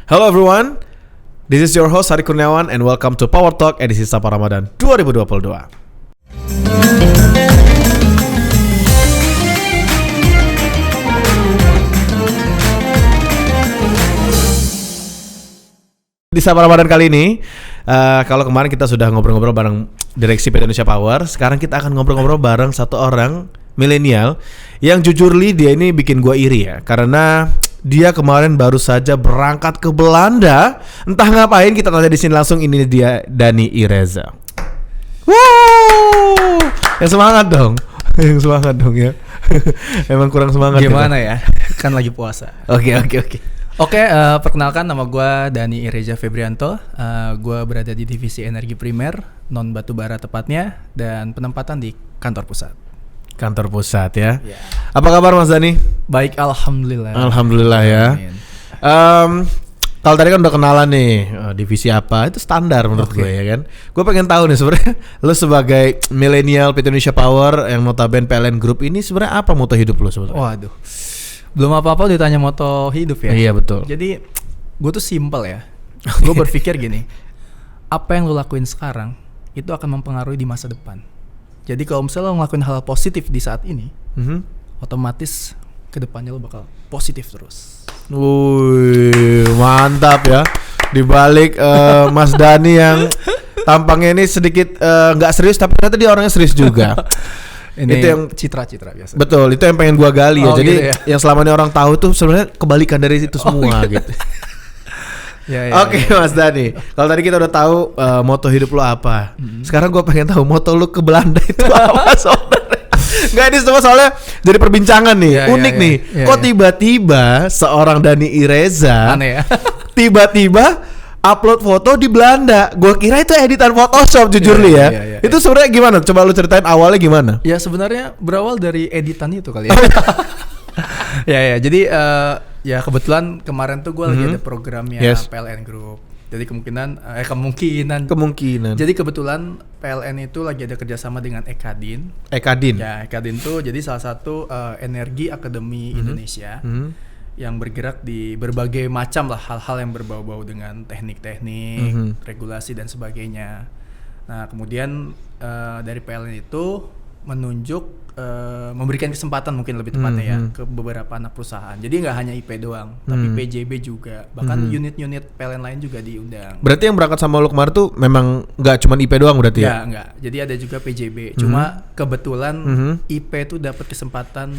Hello everyone, this is your host Hari Kurniawan and welcome to Power Talk edisi Sapa Ramadan 2022. Di Sapa Ramadan kali ini, kalau kemarin kita sudah ngobrol-ngobrol bareng Direksi PT Indonesia Power, sekarang kita akan ngobrol-ngobrol bareng satu orang milenial yang jujur li dia ini bikin gua iri ya, karena dia kemarin baru saja berangkat ke Belanda. Entah ngapain, kita tanya di sini langsung. Ini dia Dani Ireza. Wow, yang semangat dong, yang semangat dong ya. Emang kurang semangat. Gimana ya? Kan lagi puasa. Oke. Perkenalkan, nama gue Dani Ireza Febrianto. Gue berada di divisi energi primer, non batubara tepatnya, dan penempatan di kantor pusat. Kantor pusat ya. Apa kabar Mas Dani? Baik, alhamdulillah. Alhamdulillah ya. Kalau tadi kan udah kenalan nih, divisi apa, itu standar menurut gue ya kan. Gue pengen tahu nih sebenarnya lo sebagai milenial PT Indonesia Power yang notabene PLN Group ini sebenarnya apa moto hidup lo sebenarnya? Waduh, belum apa-apa ditanya moto hidup ya. Iya betul. Jadi gue tuh simple ya. Gue berpikir gini, apa yang lo lakuin sekarang itu akan mempengaruhi di masa depan. Jadi kalau misalnya lo ngelakuin hal positif di saat ini, otomatis kedepannya lo bakal positif terus. Wih, mantap ya. Di balik Mas Dani yang tampangnya ini sedikit nggak serius, tapi ternyata dia orangnya serius juga. Ini itu yang citra biasa. Betul, itu yang pengen gua gali ya. Jadi gitu ya? yang selama ini orang tahu tuh sebenarnya kebalikan dari itu semua gitu. Oke, Mas Dani. Kalau tadi kita udah tahu moto hidup lo apa. Sekarang gue pengen tahu moto lo ke Belanda itu apa sebenarnya. Nggak, ini semua soalnya jadi perbincangan nih. Unik nih. Kok tiba-tiba seorang Dani Ireza aneh ya? Tiba-tiba upload foto di Belanda. Gue kira itu editan Photoshop, jujur li ya. Itu sebenarnya gimana? Coba lu ceritain awalnya gimana? Ya sebenarnya berawal dari editan itu kali ya. Jadi ya kebetulan kemarin tuh gue lagi ada programnya PLN Group. Jadi kemungkinan. Jadi kebetulan PLN itu lagi ada kerjasama dengan Ekadin. Ya, Ekadin tuh jadi salah satu energi akademi Indonesia yang bergerak di berbagai macam lah hal-hal yang berbau-bau dengan teknik-teknik, regulasi dan sebagainya. Nah kemudian dari PLN itu menunjuk memberikan kesempatan mungkin lebih tepatnya ya ke beberapa anak perusahaan. Jadi nggak hanya IP doang, tapi PJB juga, bahkan unit-unit PLN lain juga diundang. Berarti yang berangkat sama lo kemarin tuh memang nggak cuma IP doang berarti ya? Nggak. Jadi ada juga PJB. Cuma kebetulan IP tuh dapat kesempatan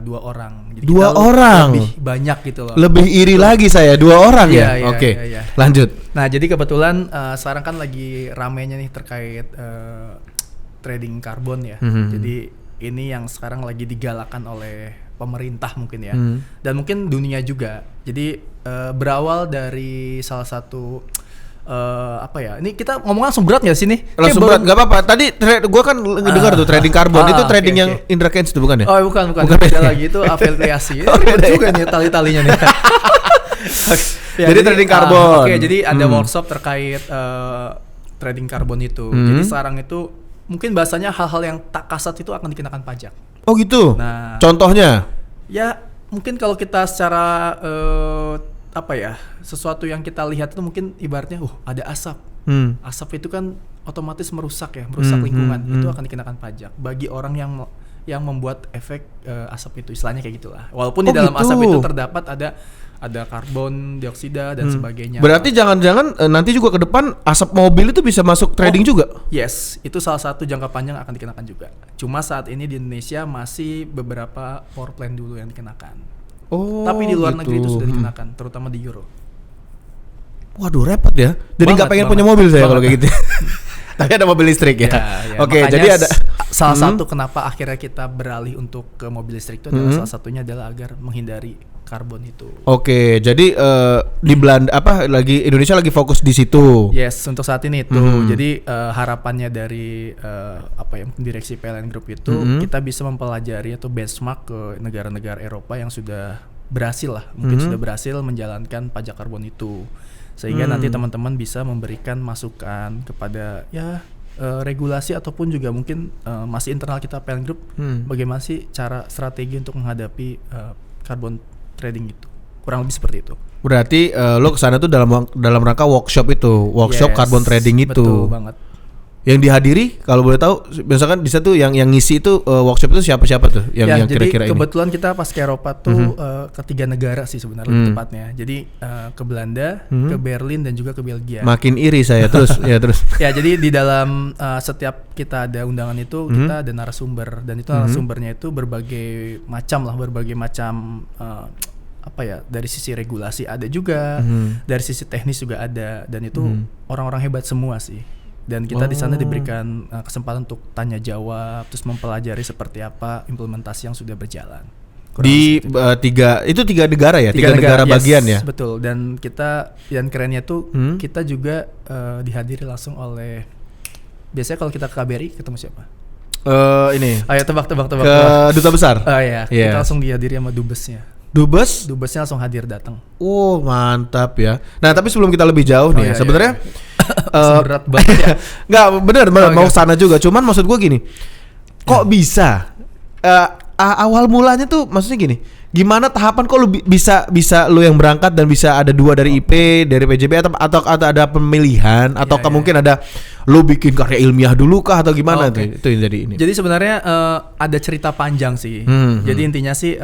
2 orang. Jadi 2 orang? Lebih banyak gitu loh. Lebih iri lagi saya 2 orang ya? Oke. Lanjut. Nah jadi kebetulan sekarang kan lagi ramenya nih terkait trading karbon ya. Jadi ini yang sekarang lagi digalakan oleh pemerintah mungkin ya, dan mungkin dunia juga. Jadi berawal dari salah satu apa ya? Ini kita ngomong langsung berat nggak sih nih? Langsung berat, nggak apa-apa. Tadi gue kan dengar tuh trading karbon itu trading yang Indra Kents itu bukan ya? Oh bukan. Beda lagi itu afiliasi. Ribet juga nih tali-talinya nih. Jadi trading karbon. Jadi ada workshop terkait trading karbon itu. Jadi sekarang itu mungkin bahasanya hal-hal yang tak kasat itu akan dikenakan pajak. Oh gitu. Nah, contohnya? Ya mungkin kalau kita secara sesuatu yang kita lihat itu mungkin ibaratnya, ada asap. Asap itu kan otomatis merusak lingkungan. Itu akan dikenakan pajak bagi orang yang membuat efek asap itu, istilahnya kayak gitulah. Walaupun di dalam asap itu terdapat ada karbon dioksida dan sebagainya. Berarti jangan-jangan nanti juga ke depan asap mobil itu bisa masuk trading juga? Yes, itu salah satu jangka panjang akan dikenakan juga. Cuma saat ini di Indonesia masih beberapa power plant dulu yang dikenakan. Tapi di luar negeri itu sudah dikenakan, terutama di Euro. Waduh, repot ya. Jadi nggak pengen punya mobil saya kalau kayak gitu. Tapi ada mobil listrik ya. Oke, jadi ada salah satu kenapa akhirnya kita beralih untuk ke mobil listrik itu adalah salah satunya adalah agar menghindari karbon itu. Oke, jadi di Belanda Indonesia lagi fokus di situ. Yes, untuk saat ini itu. Jadi harapannya dari direksi PLN Group itu kita bisa mempelajari atau benchmark ke negara-negara Eropa yang sudah berhasil lah, mungkin sudah berhasil menjalankan pajak karbon itu. Sehingga nanti teman-teman bisa memberikan masukan kepada regulasi ataupun juga mungkin masih internal kita PLN Group, bagaimana sih cara strategi untuk menghadapi carbon trading itu. kurang lebih seperti itu. Berarti lo kesana tuh dalam rangka workshop carbon trading itu. Betul banget. Yang dihadiri kalau boleh tahu, misalkan di situ yang ngisi itu workshop itu siapa tuh yang kira-kira jadi ini? Kebetulan kita pas ke Eropa tuh ke 3 negara sih sebenarnya lebih tepatnya. Jadi ke Belanda, ke Berlin dan juga ke Belgia. Makin iri saya terus. Ya jadi di dalam setiap kita ada undangan itu kita ada narasumber, dan itu narasumbernya itu berbagai macam apa ya, dari sisi regulasi ada juga, dari sisi teknis juga ada, dan itu orang-orang hebat semua sih. Dan kita di sana diberikan kesempatan untuk tanya jawab, terus mempelajari seperti apa implementasi yang sudah berjalan. Di tiga negara ya, tiga negara bagian ya. Betul. Dan yang kerennya tuh kita juga dihadiri langsung oleh, biasanya kalau kita ke KBRI ketemu siapa? Ini. Ayo tebak. Ke duta besar. Oh iya. Yeah. Kita langsung dihadiri sama dubesnya. Dubesnya langsung hadir datang. Oh mantap ya. Nah tapi sebelum kita lebih jauh nih, sebenarnya berat banget ya. Nggak bener mau sana juga. Cuman maksud gue gini, kok bisa? Awal mulanya tuh maksudnya gini, gimana tahapan kok lu bisa lu yang berangkat dan bisa ada 2 dari IP, dari PJB atau ada pemilihan atau mungkin ada lu bikin karya ilmiah dulu kah atau gimana tuh? Itu yang jadi ini. Jadi sebenarnya ada cerita panjang sih. Jadi intinya sih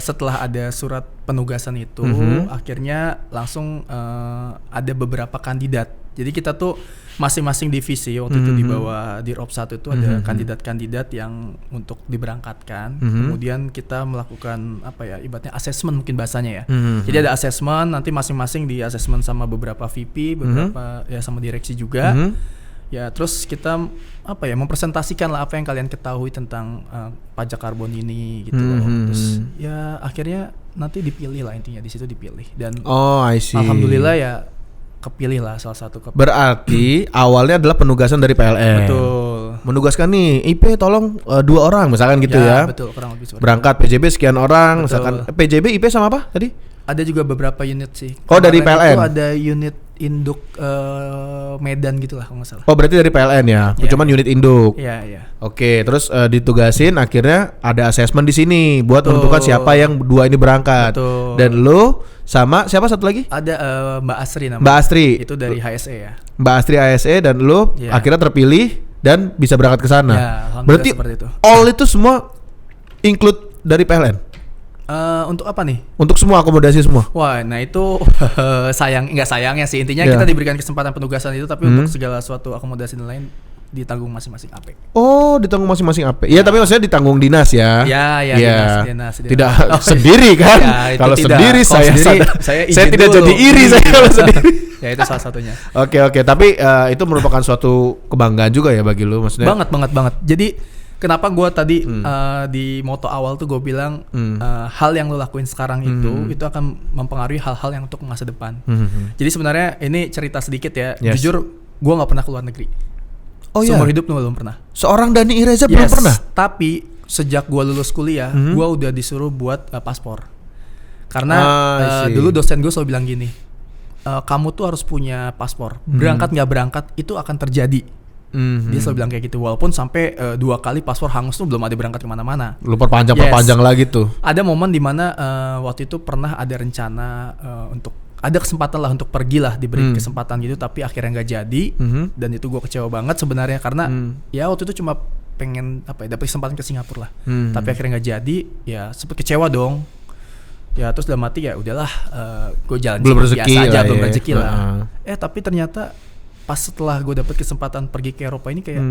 setelah ada surat penugasan itu akhirnya langsung ada beberapa kandidat. Jadi kita tuh masing-masing divisi waktu itu di bawah Dirop 1 itu ada kandidat-kandidat yang untuk diberangkatkan. Kemudian kita melakukan ibaratnya assessment mungkin bahasanya ya. Jadi ada assessment, nanti masing-masing di assessment sama beberapa VP, beberapa ya sama direksi juga. Ya terus kita mempresentasikan lah apa yang kalian ketahui tentang pajak karbon ini gitu loh. Terus ya akhirnya nanti dipilih lah, intinya di situ dipilih, dan I see. Alhamdulillah ya kepilih lah salah satu. Berarti awalnya adalah penugasan dari PLN. Betul. Menugaskan nih IP tolong 2 orang misalkan gitu ya. Betul, kurang lebih seperti berangkat PJB sekian orang. Betul. Misalkan PJB IP sama apa tadi? Ada juga beberapa unit sih. Oh dari PLN? Itu ada unit induk Medan gitu lah kalau nggak salah. Oh berarti dari PLN ya? Cuman unit induk. Iya. Oke, terus ditugasin akhirnya ada assessment di sini buat menentukan siapa yang 2 ini berangkat. Betul. Dan lu sama siapa satu lagi? Ada Mbak Asri namanya. Mbak Astri. Itu dari HSE ya. Mbak Astri HSE, dan lu akhirnya terpilih dan bisa berangkat ke sana. Ya, berarti itu. All itu semua include dari PLN. Untuk apa nih? Untuk semua akomodasi semua. Wah, nah itu nggak sayangnya sih. Intinya kita diberikan kesempatan penugasan itu, tapi untuk segala suatu akomodasi dan lain ditanggung masing-masing AP. Oh, ditanggung masing-masing AP. Iya, tapi maksudnya ditanggung dinas ya. Iya, dinas. Tidak sendiri kan? Kalau sendiri saya tidak jadi iri saya kalau sendiri. Ya itu salah satunya. Oke, tapi itu merupakan suatu kebanggaan juga ya bagi lu maksudnya. Banget. Jadi kenapa gue tadi di moto awal tuh gue bilang hal yang lo lakuin sekarang itu akan mempengaruhi hal-hal yang untuk masa depan. Jadi sebenarnya ini cerita sedikit ya. Jujur gue nggak pernah keluar negeri. Seumur hidup belum pernah. Seorang Dani Ireza belum pernah. Tapi sejak gue lulus kuliah, gue udah disuruh buat paspor. Karena dulu dosen gue selalu bilang gini, kamu tuh harus punya paspor. Berangkat nggak berangkat itu akan terjadi. Dia selalu bilang kayak gitu. Walaupun sampai 2 kali paspor hangus tuh belum ada berangkat kemana-mana. Lu perpanjang lagi tuh. Ada momen dimana waktu itu pernah ada rencana untuk ada kesempatan lah untuk pergi lah, diberi kesempatan gitu, tapi akhirnya nggak jadi. Dan itu gue kecewa banget sebenarnya karena ya waktu itu cuma pengen dapat kesempatan ke Singapura lah. Tapi akhirnya nggak jadi, ya sempet kecewa dong. Ya terus dalam hati ya udahlah, gue jalan biasa aja, belum rezeki lah. Tapi ternyata pas setelah gue dapet kesempatan pergi ke Eropa ini kayak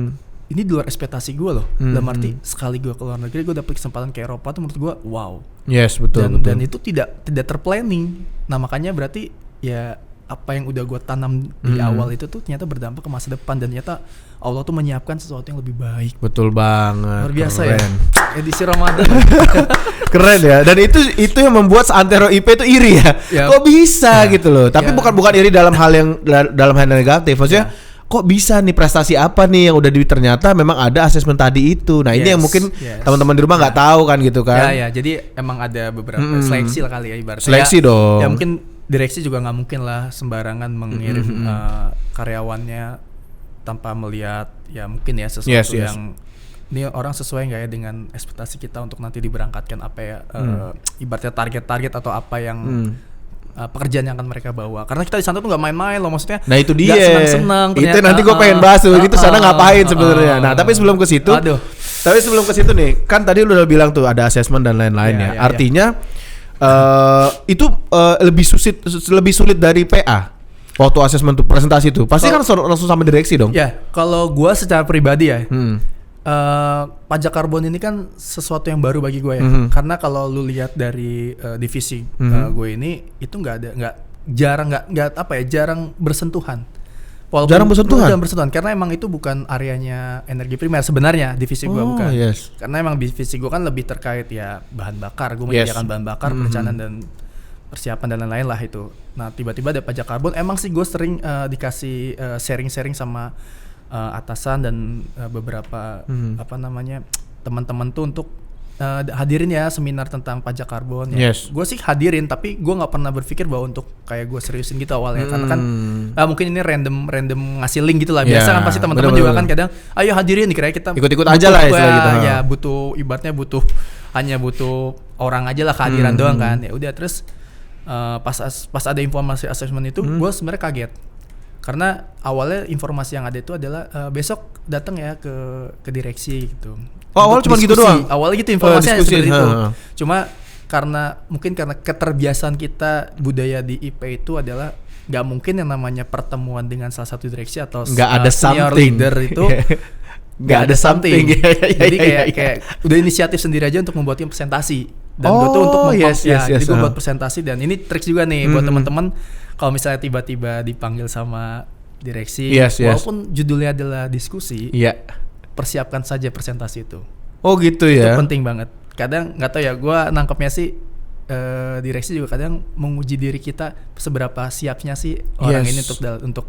ini di luar ekspektasi gue loh. Dalam arti sekali gue keluar negeri gue dapet kesempatan ke Eropa tuh menurut gue wow. Yes, betul. Dan itu tidak terplanning. Nah makanya berarti ya apa yang udah gue tanam di awal itu tuh ternyata berdampak ke masa depan, dan ternyata Allah tuh menyiapkan sesuatu yang lebih baik. Betul banget. Luar biasa ya. Edisi Ramadan. Keren ya. Dan itu yang membuat seantero IP itu iri ya. Kok bisa gitu loh. Tapi bukan iri dalam hal yang negatif. Maksudnya kok bisa nih, prestasi apa nih yang udah ternyata memang ada asesmen tadi itu. Nah ini yang mungkin teman-teman di rumah nggak tahu kan gitu kan. Ya jadi emang ada beberapa seleksi lah kali ya ibaratnya. Seleksi dong. Ya mungkin direksi juga nggak mungkin lah sembarangan mengirim karyawannya tanpa melihat ya mungkin ya sesuatu yang ini orang sesuai nggak ya dengan ekspektasi kita untuk nanti diberangkatkan apa ya ibaratnya target-target atau apa yang pekerjaan yang akan mereka bawa. Karena kita di sana tuh nggak main-main loh, maksudnya. Nah itu dia. Nggak senang-senang. Itu nanti gue pengen bahas tuh. Itu sana ngapain sebenarnya. Nah tapi sebelum ke situ, nih, kan tadi lu udah bilang tuh ada assessment dan lain-lain ya. Artinya itu lebih sulit dari PA. Waktu assessment tuh presentasi tuh pasti kan langsung sama direksi dong. Ya, kalau gue secara pribadi ya. Pajak karbon ini kan sesuatu yang baru bagi gue ya. Karena kalau lu lihat dari divisi gue ini itu jarang bersentuhan. Walaupun jarang bersentuhan karena emang itu bukan areanya energi primer sebenarnya divisi gue bukan. Yes. Karena emang divisi gue kan lebih terkait ya bahan bakar. Gue menyediakan bahan bakar, perencanaan dan persiapan dan lain-lain lah itu. Nah tiba-tiba ada pajak karbon. Emang sih gue sering dikasih sharing-sharing sama atasan dan beberapa teman-teman tuh untuk hadirin ya seminar tentang pajak karbon ya. Gue sih hadirin tapi gue nggak pernah berpikir bahwa untuk kayak gue seriusin gitu awalnya karena kan mungkin ini random ngasih link gitu lah. Biasa kan pasti teman-teman juga kan kadang ayo hadirin kira kita ikut-ikut aja lah istilah gitu. Ya ibaratnya hanya butuh orang aja lah kehadiran doang kan. Ya udah terus pas ada informasi assessment itu gue sebenarnya kaget. Karena awalnya informasi yang ada itu adalah besok datang ya ke direksi gitu. Oh, awal cuma gitu doang. Awalnya gitu informasinya seperti itu. Cuma karena keterbiasaan kita budaya di IP itu adalah nggak mungkin yang namanya pertemuan dengan salah satu direksi atau ada senior something. leader itu nggak ada something. Jadi kayak udah inisiatif sendiri aja untuk membuatnya presentasi. Dan gue tuh untuk jadi gue buat presentasi dan ini trik juga nih buat teman-teman. Kalau misalnya tiba-tiba dipanggil sama direksi, walaupun judulnya adalah diskusi, persiapkan saja presentasi itu. Oh gitu ya. Itu penting banget. Kadang nggak tahu ya, gue nangkepnya sih direksi juga kadang menguji diri kita seberapa siapnya sih orang ini untuk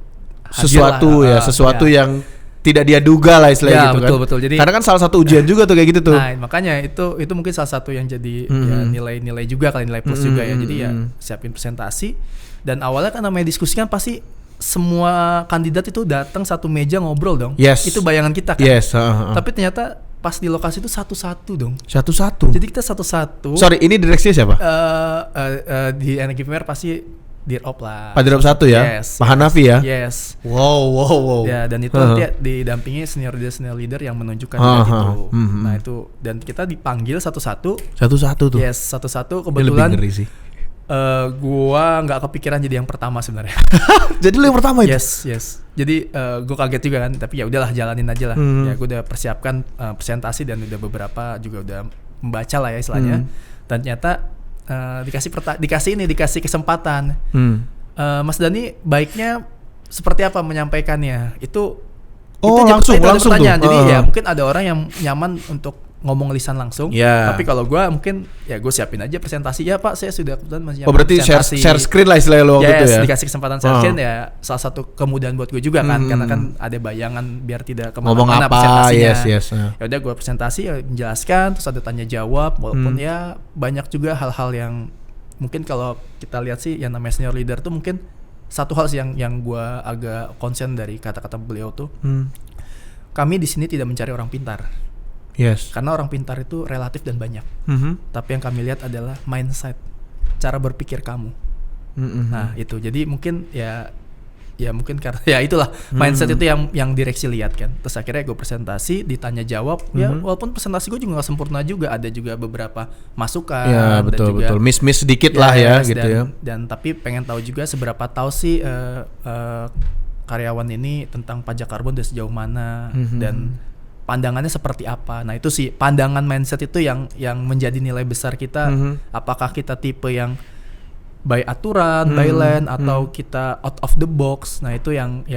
sesuatu yang tidak dia duga lah istilahnya gitu betul, kan. Betul. Jadi karena kan salah satu ujian juga tuh kayak gitu tuh. Nah makanya itu mungkin salah satu yang jadi ya, nilai juga nilai plus juga ya. Jadi ya siapin presentasi. Dan awalnya kan namanya diskusi kan pasti semua kandidat itu datang satu meja ngobrol dong. Itu bayangan kita kan. Tapi ternyata pas di lokasi itu satu-satu dong. Satu-satu. Jadi kita satu-satu. Sorry, ini direksi siapa? Di energi primer pasti Dirop lah. Pak Dirop 1 ya? Pak Hanafi ya? Yes. Wow. Ya dan itu nanti didampingi senior leader yang menunjukkan itu. Nah itu dan kita dipanggil satu-satu. Satu-satu tuh? Yes, satu-satu. Kebetulan gua nggak kepikiran jadi yang pertama sebenarnya. Jadi lu yang pertama itu? Yes. Jadi gua kaget juga kan, tapi ya udahlah jalanin aja lah. Ya gua udah persiapkan presentasi dan udah beberapa juga udah membaca lah ya istilahnya. Dan ternyata dikasih kesempatan. Mas Dani baiknya seperti apa menyampaikannya? Itu langsung tuh. Jadi ya mungkin ada orang yang nyaman untuk ngomong lisan langsung, tapi kalau gue mungkin ya gue siapin aja presentasi ya Pak, saya sudah kebetulan masih berarti share screen lah istilahnya lo gitu ya. Dikasih kesempatan share screen ya salah satu kemudahan buat gue juga kan, karena kan ada bayangan biar tidak kemana-mana presentasinya. Ya udah gue presentasi ya menjelaskan, terus ada tanya jawab, walaupun ya banyak juga hal-hal yang mungkin kalau kita lihat sih yang namanya senior leader tuh mungkin satu hal sih yang gue agak concern dari kata-kata beliau tuh, kami di sini tidak mencari orang pintar. Karena orang pintar itu relatif dan banyak. Tapi yang kami lihat adalah mindset, cara berpikir kamu. Nah itu, jadi mungkin ya mungkin karena ya itulah mindset itu yang direksi lihat kan. Terus akhirnya gue presentasi, ditanya jawab. Ya walaupun presentasi gue juga nggak sempurna juga, ada juga beberapa masukan. Ya betul, miss sedikit lah ya gitu ya. Dan tapi pengen tahu juga seberapa tahu sih karyawan ini tentang pajak karbon dari sejauh mana dan pandangannya seperti apa. Nah itu sih pandangan mindset itu yang menjadi nilai besar kita. Apakah kita tipe yang by aturan, by land, atau kita out of the box. Nah itu yang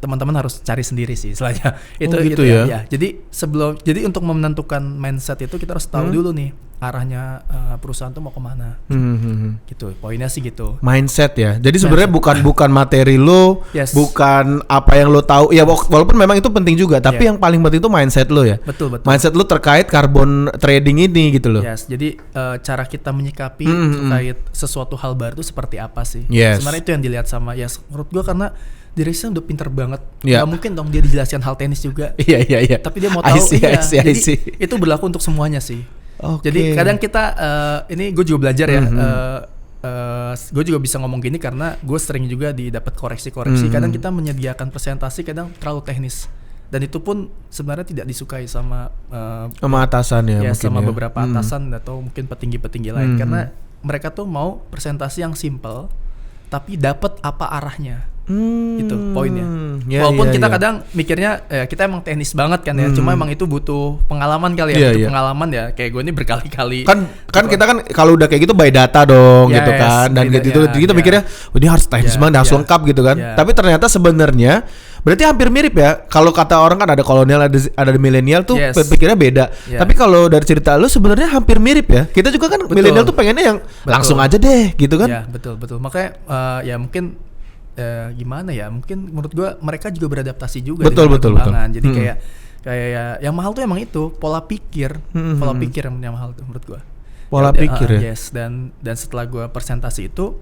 teman-teman harus cari sendiri sih istilahnya. Itu ya. Jadi untuk menentukan mindset itu kita harus tahu dulu nih arahnya perusahaan tuh mau kemana. Gitu. Poinnya sih gitu. Mindset ya. Jadi sebenarnya bukan materi lo, bukan apa yang lo tahu. Ya walaupun memang itu penting juga, tapi yang paling penting itu mindset lo ya. Betul. Mindset lo terkait carbon trading ini gitu loh. Jadi cara kita menyikapi terkait sesuatu hal baru itu seperti apa sih? Sebenarnya itu yang dilihat sama menurut gua karena direksi udah pinter banget. Gak mungkin dong dia dijelaskan hal teknis juga. Iya. Tapi dia mau tahu. Jadi itu berlaku untuk semuanya sih. Jadi kadang kita ini gue juga belajar ya. gue juga bisa ngomong gini karena gue sering juga dapat koreksi-koreksi. Kadang kita menyediakan presentasi kadang terlalu teknis. Dan itu pun sebenarnya tidak disukai sama atasan ya, sama ya. beberapa atasan atau mungkin petinggi-petinggi lain karena mereka tuh mau presentasi yang simple tapi dapat apa arahnya. Itu poinnya. Walaupun kita kadang mikirnya kita emang teknis banget kan ya, cuma emang itu butuh pengalaman kali ya, pengalaman ya. Kayak gue ini berkali-kali. Kan kita kan kalau udah kayak gitu by data dong gitu kan, dan gitu kita mikirnya ini harus teknis banget, harus lengkap gitu kan. Tapi ternyata sebenarnya berarti hampir mirip ya. Kalau kata orang kan ada kolonial, ada milenial tuh pikirnya beda. Tapi kalau dari cerita lu sebenarnya hampir mirip ya. Kita juga kan milenial tuh pengennya yang langsung aja deh gitu kan. Ya betul. Makanya ya mungkin gimana ya, mungkin menurut gue mereka juga beradaptasi juga. Betul. Jadi kayak yang mahal tuh emang itu pola pikir yang mahal tuh menurut gue. Pola pikir ya. Yes, dan setelah gue presentasi itu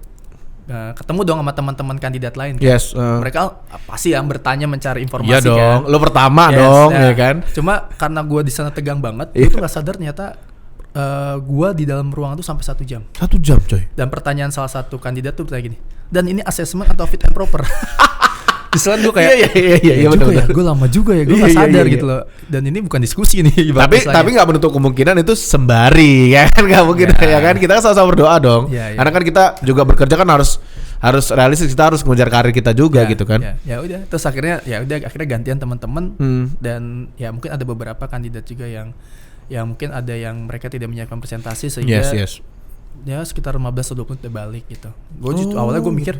ketemu dong sama teman-teman kandidat lain kan. Yes. Mereka pasti yang bertanya mencari informasi. Iya dong. Kan. Lo pertama dong, ya kan. Cuma karena gue di sana tegang banget, gue tuh nggak sadar ternyata gue di dalam ruangan tuh sampai 1 jam. 1 jam coy. Dan pertanyaan salah satu kandidat tuh bertanya gini, dan ini assessment atau fit and proper? Di sana gue kayak iya betul. Gue lama juga ya, gue nggak sadar gitu loh. Dan ini bukan diskusi nih. Tapi nggak menutup kemungkinan itu sembari ya kan, nggak mungkin ya kan. Kita kan sama-sama berdoa dong. Karena kan kita juga bekerja kan harus realistis, kita harus mengejar karir kita juga gitu kan. Ya udah, terus akhirnya gantian teman-teman dan ya mungkin ada beberapa kandidat juga yang mungkin ada yang mereka tidak menyiapkan presentasi sehingga ya sekitar 15 atau 20 menit udah balik gitu. Gue awalnya gue mikir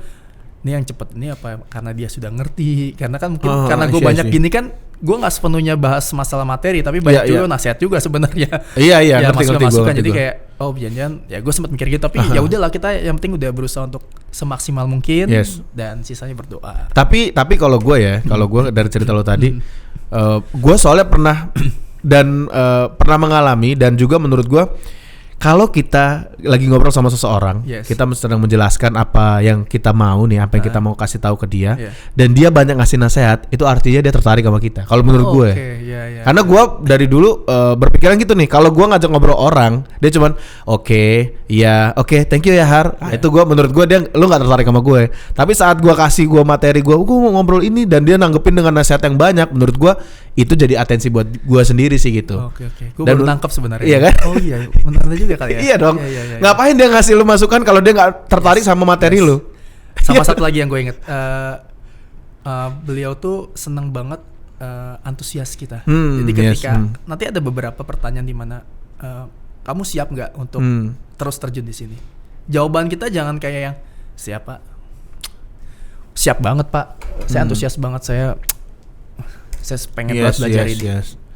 ini yang cepet ini apa karena dia sudah ngerti, karena kan mungkin karena gue banyak gini kan gue nggak sepenuhnya bahas masalah materi tapi banyak juga nasihat juga sebenarnya. Iya ngerti masukan jadi kayak jangan ya gue sempat mikir gitu tapi ya udahlah, kita yang penting udah berusaha untuk semaksimal mungkin dan sisanya berdoa. Tapi kalau gue dari cerita lo tadi gue soalnya pernah dan pernah mengalami, dan juga menurut gue kalau kita lagi ngobrol sama seseorang, kita sedang menjelaskan apa yang kita mau nih, apa yang kita mau kasih tahu ke dia, dan dia banyak ngasih nasihat, itu artinya dia tertarik sama kita. Kalau menurut gue, karena gue dari dulu berpikiran gitu nih, kalau gue ngajak ngobrol orang, dia cuman oke, thank you ya Har. Itu gue, menurut gue dia lu nggak tertarik sama gue. Tapi saat gue kasih gue materi gue mau ngobrol ini dan dia nanggepin dengan nasihat yang banyak, menurut gue itu jadi atensi buat gue sendiri sih gitu. Gue baru nangkep sebenarnya. Iya kan? Oh iya, benar juga kali ya. Iya dong. Ngapain dia ngasih lu masukan kalau dia nggak tertarik sama materi lu? Sama satu lagi yang gue inget, beliau tuh seneng banget antusias kita. Jadi ketika nanti ada beberapa pertanyaan di mana kamu siap nggak untuk terus terjun di sini? Jawaban kita jangan kayak yang siap Pak, siap banget Pak, saya antusias banget, saya pengen banget belajar ini.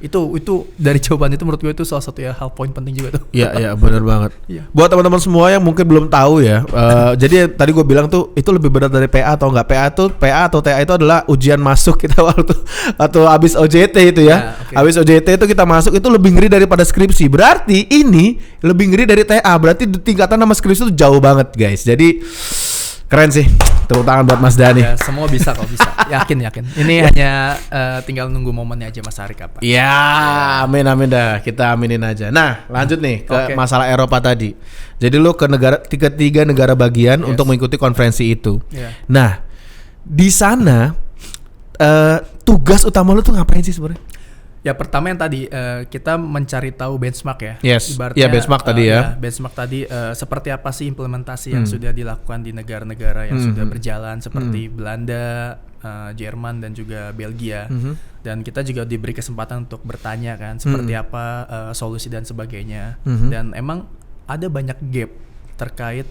Itu dari jawaban itu menurut gue itu salah satu hal poin penting juga tuh. Iya benar banget. Buat teman-teman semua yang mungkin belum tahu ya, jadi tadi gue bilang tuh itu lebih berat dari PA atau enggak. PA atau TA itu adalah ujian masuk kita waktu atau habis OJT itu ya. Habis OJT itu kita masuk itu lebih ngeri daripada skripsi. Berarti ini lebih ngeri dari TA. Berarti tingkatan sama skripsi itu jauh banget guys. Jadi keren sih. Tepuk tangan buat Mas Dani. Ya, semua bisa kok, bisa. Yakin. Ini hanya tinggal nunggu momennya aja Mas Ari kapan. Ya, amin dah. Kita aminin aja. Nah, lanjut nih ke masalah Eropa tadi. Jadi lu ke tiga negara bagian untuk mengikuti konferensi itu. Nah, di sana tugas utama lu tuh ngapain sih sebenarnya? Ya pertama yang tadi kita mencari tahu benchmark ya. Ibaratnya benchmark tadi ya. Benchmark tadi seperti apa sih implementasi yang sudah dilakukan di negara-negara yang sudah berjalan seperti Belanda, Jerman dan juga Belgia. Dan kita juga diberi kesempatan untuk bertanya kan seperti apa solusi dan sebagainya. Dan emang ada banyak gap terkait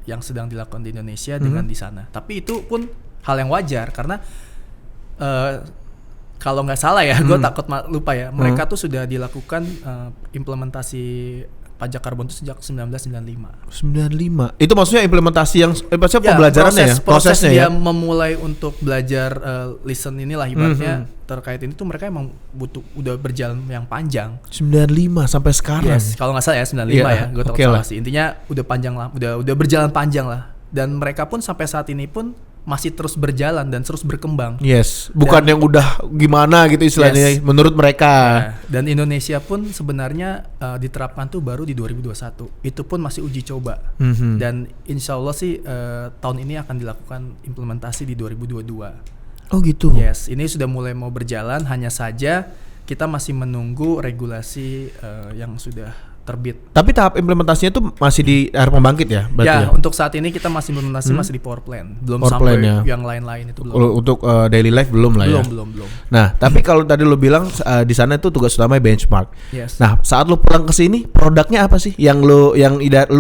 yang sedang dilakukan di Indonesia dengan di sana. Tapi itu pun hal yang wajar karena kalau nggak salah ya, gue takut lupa ya. Mereka tuh sudah dilakukan implementasi pajak karbon itu sejak 1995. 95. Itu maksudnya implementasi yang maksudnya pembelajarannya proses prosesnya dia ya. Memulai untuk belajar listen inilah ibaratnya terkait ini tuh mereka emang udah berjalan yang panjang. 95 sampai sekarang. Kalau nggak salah ya 95 ya. Gue takut salah sih. Intinya udah panjang lah, udah berjalan panjang lah. Dan mereka pun sampai saat ini pun masih terus berjalan dan terus berkembang. Yes, bukan yang udah gimana gitu istilahnya menurut mereka. Dan Indonesia pun sebenarnya diterapkan tuh baru di 2021. Itu pun masih uji coba. Dan insya Allah sih tahun ini akan dilakukan implementasi di 2022. Oh gitu. Yes, ini sudah mulai mau berjalan, hanya saja kita masih menunggu regulasi yang sudah terbit. Tapi tahap implementasinya tuh masih di air pembangkit ya? Ya, untuk saat ini kita masih implementasi masih di power plant. Belum power sampai plan, yang lain-lain itu belum. Untuk daily life belum lah ya? Belum. Nah, tapi kalau tadi lu bilang di sana itu tugas utamanya benchmark. Yes. Nah, saat lu pulang ke sini, produknya apa sih yang lu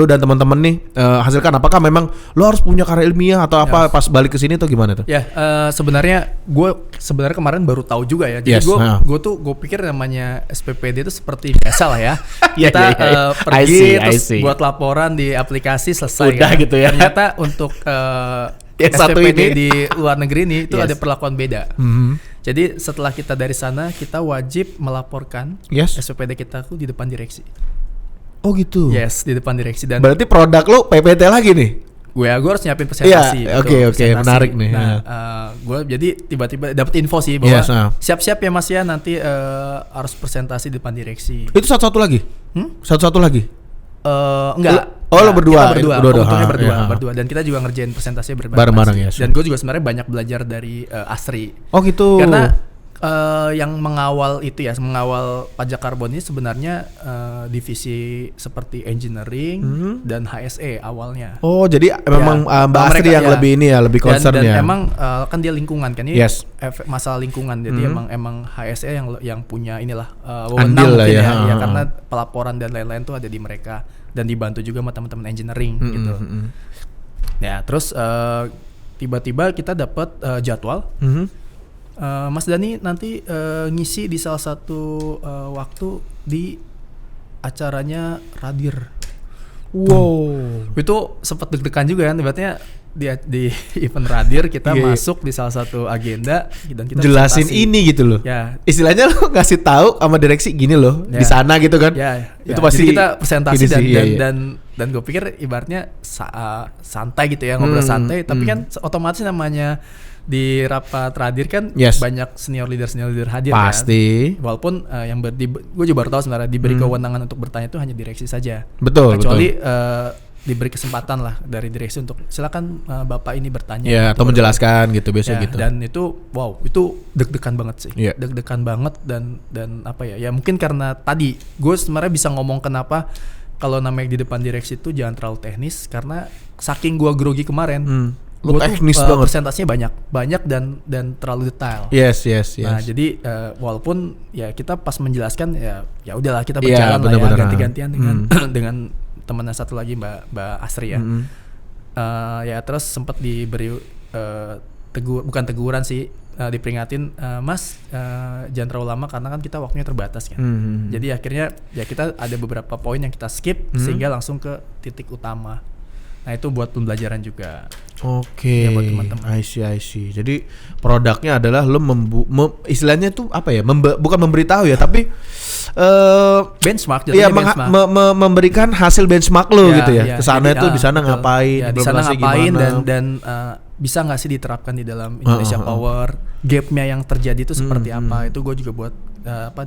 dan teman-teman nih hasilkan? Apakah memang lu harus punya karya ilmiah atau apa pas balik ke sini tuh gimana tuh? Ya, sebenarnya gue kemarin baru tahu juga ya. Jadi gue pikir namanya SPPD itu seperti biasa lah ya. Kita pergi terus buat laporan di aplikasi selesai. Udah kan? gitu ya. Ternyata untuk SPPD di luar negeri ini itu ada perlakuan beda. Jadi setelah kita dari sana, kita wajib melaporkan SPPD kita tuh di depan direksi. Oh gitu. Yes, di depan direksi. Dan berarti produk lu PPT lagi nih? Gue harus nyiapin presentasi. Oke, menarik nih. Nah, gue jadi tiba-tiba dapet info sih bahwa siap-siap ya Mas ya, nanti harus presentasi di depan direksi. Itu satu-satu lagi? Satu-satu lagi? Enggak. Lo berdua? Untungnya berdua. Dan kita juga ngerjain presentasi bareng-bareng ya. Dan gue juga sebenarnya banyak belajar dari Asri. Oh gitu. Karena yang mengawal pajak karbon ini sebenarnya divisi seperti engineering dan HSE awalnya. Oh, jadi memang Mbak Asri yang lebih ini ya, lebih concern dan ya. emang kan dia lingkungan kan ini efek masalah lingkungan. Jadi emang HSE yang punya inilah wewenang mungkin ya, karena pelaporan dan lain-lain tuh ada di mereka dan dibantu juga sama teman-teman engineering gitu. Ya, terus tiba-tiba kita dapat jadwal. Mas Dani nanti ngisi di salah satu waktu di acaranya Radir. Wow. Itu sempat deg-degan juga kan, ibaratnya di event Radir kita masuk di salah satu agenda dan kita jelasin presentasi. Ini gitu loh. Ya. Istilahnya lo ngasih tahu sama direksi gini loh, di sana gitu kan. Itu pasti kita presentasi dan gue pikir ibaratnya santai gitu ya, ngobrol santai, tapi kan otomatis namanya di rapat Radir kan banyak senior leader hadir pasti. Kan. Walaupun gue juga baru tahu sebenarnya diberi kewenangan untuk bertanya itu hanya direksi saja. Betul. Kecuali diberi kesempatan lah dari direksi untuk silakan Bapak ini bertanya. Ya, atau menjelaskan gitu biasa gitu. Dan itu deg-degan banget sih. Deg-degan banget dan apa ya? Ya mungkin karena tadi gue sebenarnya bisa ngomong kenapa kalau namanya di depan direksi itu jangan terlalu teknis, karena saking gue grogi kemarin. Gue teknis banget. Presentasinya banyak dan terlalu detail. Yes. Nah, jadi walaupun ya kita pas menjelaskan ya udahlah kita berjalan lah ya, ganti-gantian dengan teman satu lagi Mbak Asri ya. Ya terus sempat diberi bukan teguran sih, diperingatin, Mas jangan terlalu lama karena kan kita waktunya terbatas kan. Jadi akhirnya ya kita ada beberapa poin yang kita skip sehingga langsung ke titik utama. Nah itu buat pembelajaran juga. Oke. Ya buat teman-teman. I see. Jadi produknya adalah lo istilahnya tuh apa ya? Bukan memberitahu ya, tapi benchmark. Iya, memberikan hasil benchmark lo gitu ya. Kesana itu di sana ngapain? Di sana ngapain dan bisa nggak sih diterapkan di dalam Indonesia Power? Gapnya yang terjadi itu seperti apa? Itu gue juga buat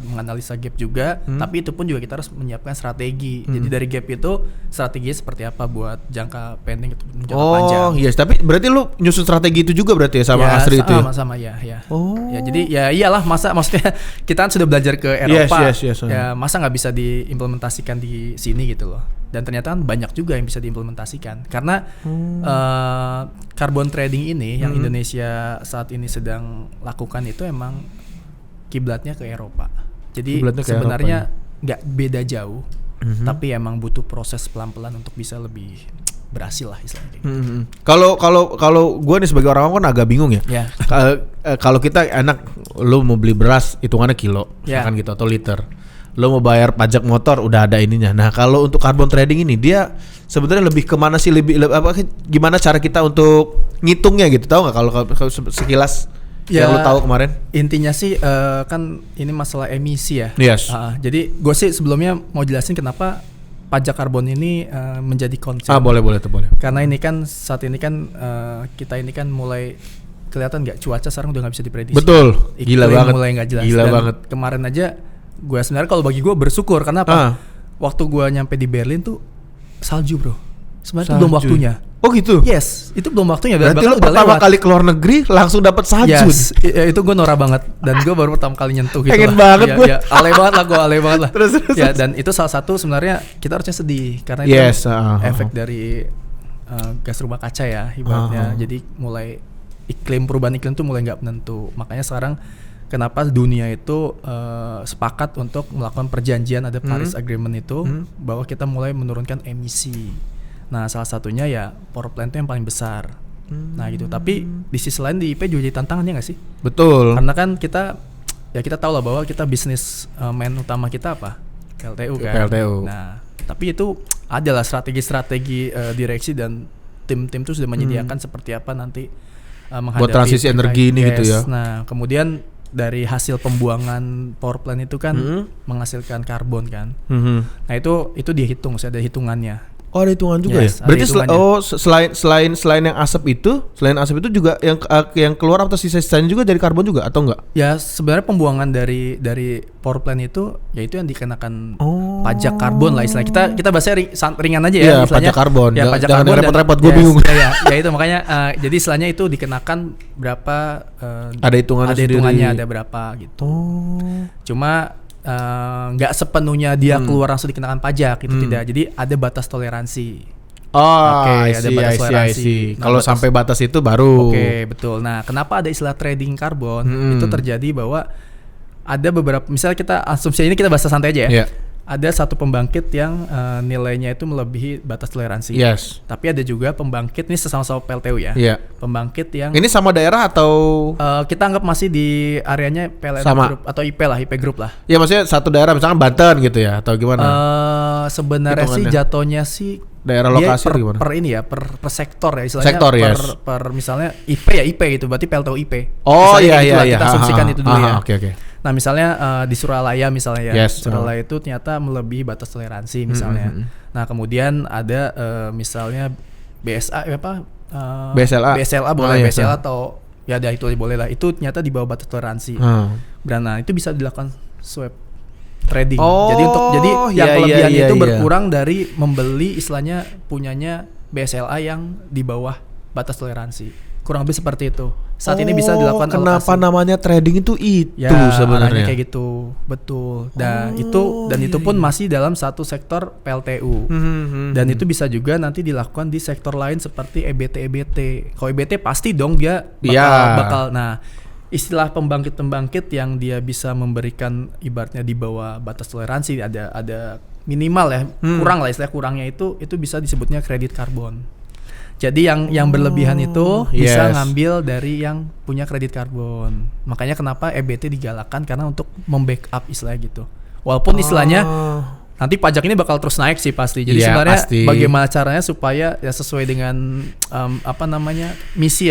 menganalisa gap juga. Tapi itu pun juga kita harus menyiapkan strategi. Jadi dari gap itu strateginya seperti apa buat jangka pendek atau jangka panjang. Oh yes, tapi berarti lu nyusun strategi itu juga berarti ya sama Asri itu? Sama ya. Oh. Ya jadi ya iyalah, maksudnya kita kan sudah belajar ke Eropa. Yes. Ya masa nggak bisa diimplementasikan di sini gitu loh. Dan ternyata kan banyak juga yang bisa diimplementasikan karena carbon trading ini yang Indonesia saat ini sedang lakukan itu emang kiblatnya ke Eropa. Jadi sebenarnya nggak beda jauh, tapi emang butuh proses pelan-pelan untuk bisa lebih berhasil lah istilahnya. Kalau gue nih sebagai orang kan agak bingung ya. Kalau kita enak, lo mau beli beras hitungannya kilo, kan gitu, atau liter. Lo mau bayar pajak motor udah ada ininya. Nah kalau untuk carbon trading ini dia sebenarnya lebih kemana sih, gimana cara kita untuk ngitungnya gitu, tahu nggak kalau sekilas yang lo tahu kemarin? Intinya sih kan ini masalah emisi ya. Yes. Jadi gue sih sebelumnya mau jelasin kenapa pajak karbon ini menjadi concern. Boleh tuh boleh. Karena ini kan saat ini kan kita ini kan mulai kelihatan nggak, cuaca sekarang udah nggak bisa diprediksi. Betul. Iklim Gila banget. mulai nggak jelas. Gila Dan banget. kemarin aja gue sebenarnya kalau bagi gue bersyukur karena apa? Waktu gue nyampe di Berlin tuh salju bro. Sebenarnya itu belum waktunya. Oh gitu. Yes, itu belum waktunya. Berarti lu pertama kali keluar negeri langsung dapat salju. Yes, itu gue norak banget. Dan gue baru pertama kali nyentuh gitu. Pengen banget gue. Ya, alay banget lah. Terus. Ya, dan itu salah satu sebenarnya kita harusnya sedih karena itu efek dari gas rumah kaca ya ibaratnya. Jadi mulai perubahan iklim tuh mulai nggak menentu. Makanya sekarang kenapa dunia itu sepakat untuk melakukan perjanjian ada Paris Agreement itu bahwa kita mulai menurunkan emisi. Nah salah satunya ya power plant itu yang paling besar. Nah gitu. Tapi di sisi lain di IP juga jadi tantangannya nggak sih? Betul. Karena kan kita tahu lah bahwa kita bisnis main utama kita apa? PLTU kan. PLTU. Nah tapi itu adalah strategi direksi dan tim-tim itu sudah menyediakan seperti apa nanti menghadapi buat transisi energi ini gitu ya. Nah kemudian dari hasil pembuangan power plant itu kan menghasilkan karbon kan. Nah itu dihitung, ada hitungannya. Oh ada hitungan juga ya. Berarti selain yang asap itu juga yang keluar atau sisa-sisanya juga dari karbon juga atau enggak? Ya sebenarnya pembuangan dari power plant itu yaitu yang dikenakan pajak karbon lah istilahnya. Kita bahasnya ringan aja ya. Pajak karbon. Ya, pajak jangan karbon repot-repot, gue bingung. Ya itu makanya jadi istilahnya itu dikenakan berapa? Ada hitungannya ada berapa gitu. Cuma nggak sepenuhnya dia keluar langsung dikenakan pajak itu tidak. Jadi ada batas toleransi. Ada batas toleransi. Kalau sampai batas itu baru. Betul. Nah, kenapa ada istilah trading karbon? Itu terjadi bahwa ada beberapa, misalnya kita asumsi ini kita bahas santai aja ya. Ada satu pembangkit yang nilainya itu melebihi batas toleransi. Yes. Tapi ada juga pembangkit ini sesama-sama PLTU ya. Pembangkit yang ini sama daerah atau kita anggap masih di areanya PLN sama Group atau IP Group lah. Ya maksudnya satu daerah misalkan Banten gitu ya atau gimana? Sebenarnya sih jatuhnya sih daerah lokasi per, gimana? Per ini ya, per sektor ya istilahnya. Sektor, per misalnya IP gitu, berarti PLTU IP. Oh misalnya iya. Kita asumsikan itu dulu ya. Oke. Nah misalnya di Suralaya misalnya ya, Yes, Suralaya itu ternyata melebihi batas toleransi misalnya. Nah kemudian ada misalnya BSA BSLA boleh, BSLA atau ya ada itu boleh lah. Itu ternyata di bawah batas toleransi. Nah itu bisa dilakukan swap trading. Jadi yang kelebihannya itu berkurang dari membeli istilahnya punyanya BSLA yang di bawah batas toleransi. Kurang lebih seperti itu. Saat ini bisa dilakukan kenapa namanya trading itu sebenarnya kayak gitu. Betul. Dan itu pun masih dalam satu sektor PLTU. Dan itu bisa juga nanti dilakukan di sektor lain seperti EBT. Kalau EBT pasti dong dia bakal nah istilah pembangkit yang dia bisa memberikan ibaratnya di bawah batas toleransi ada minimal ya, kurang lah istilah kurangnya itu bisa disebutnya kredit karbon. Jadi yang berlebihan itu bisa ngambil dari yang punya kredit karbon. Makanya kenapa EBT digalakkan karena untuk membackup istilahnya gitu. Walaupun istilahnya nanti pajak ini bakal terus naik sih pasti. Jadi sebenarnya bagaimana caranya supaya ya sesuai dengan misi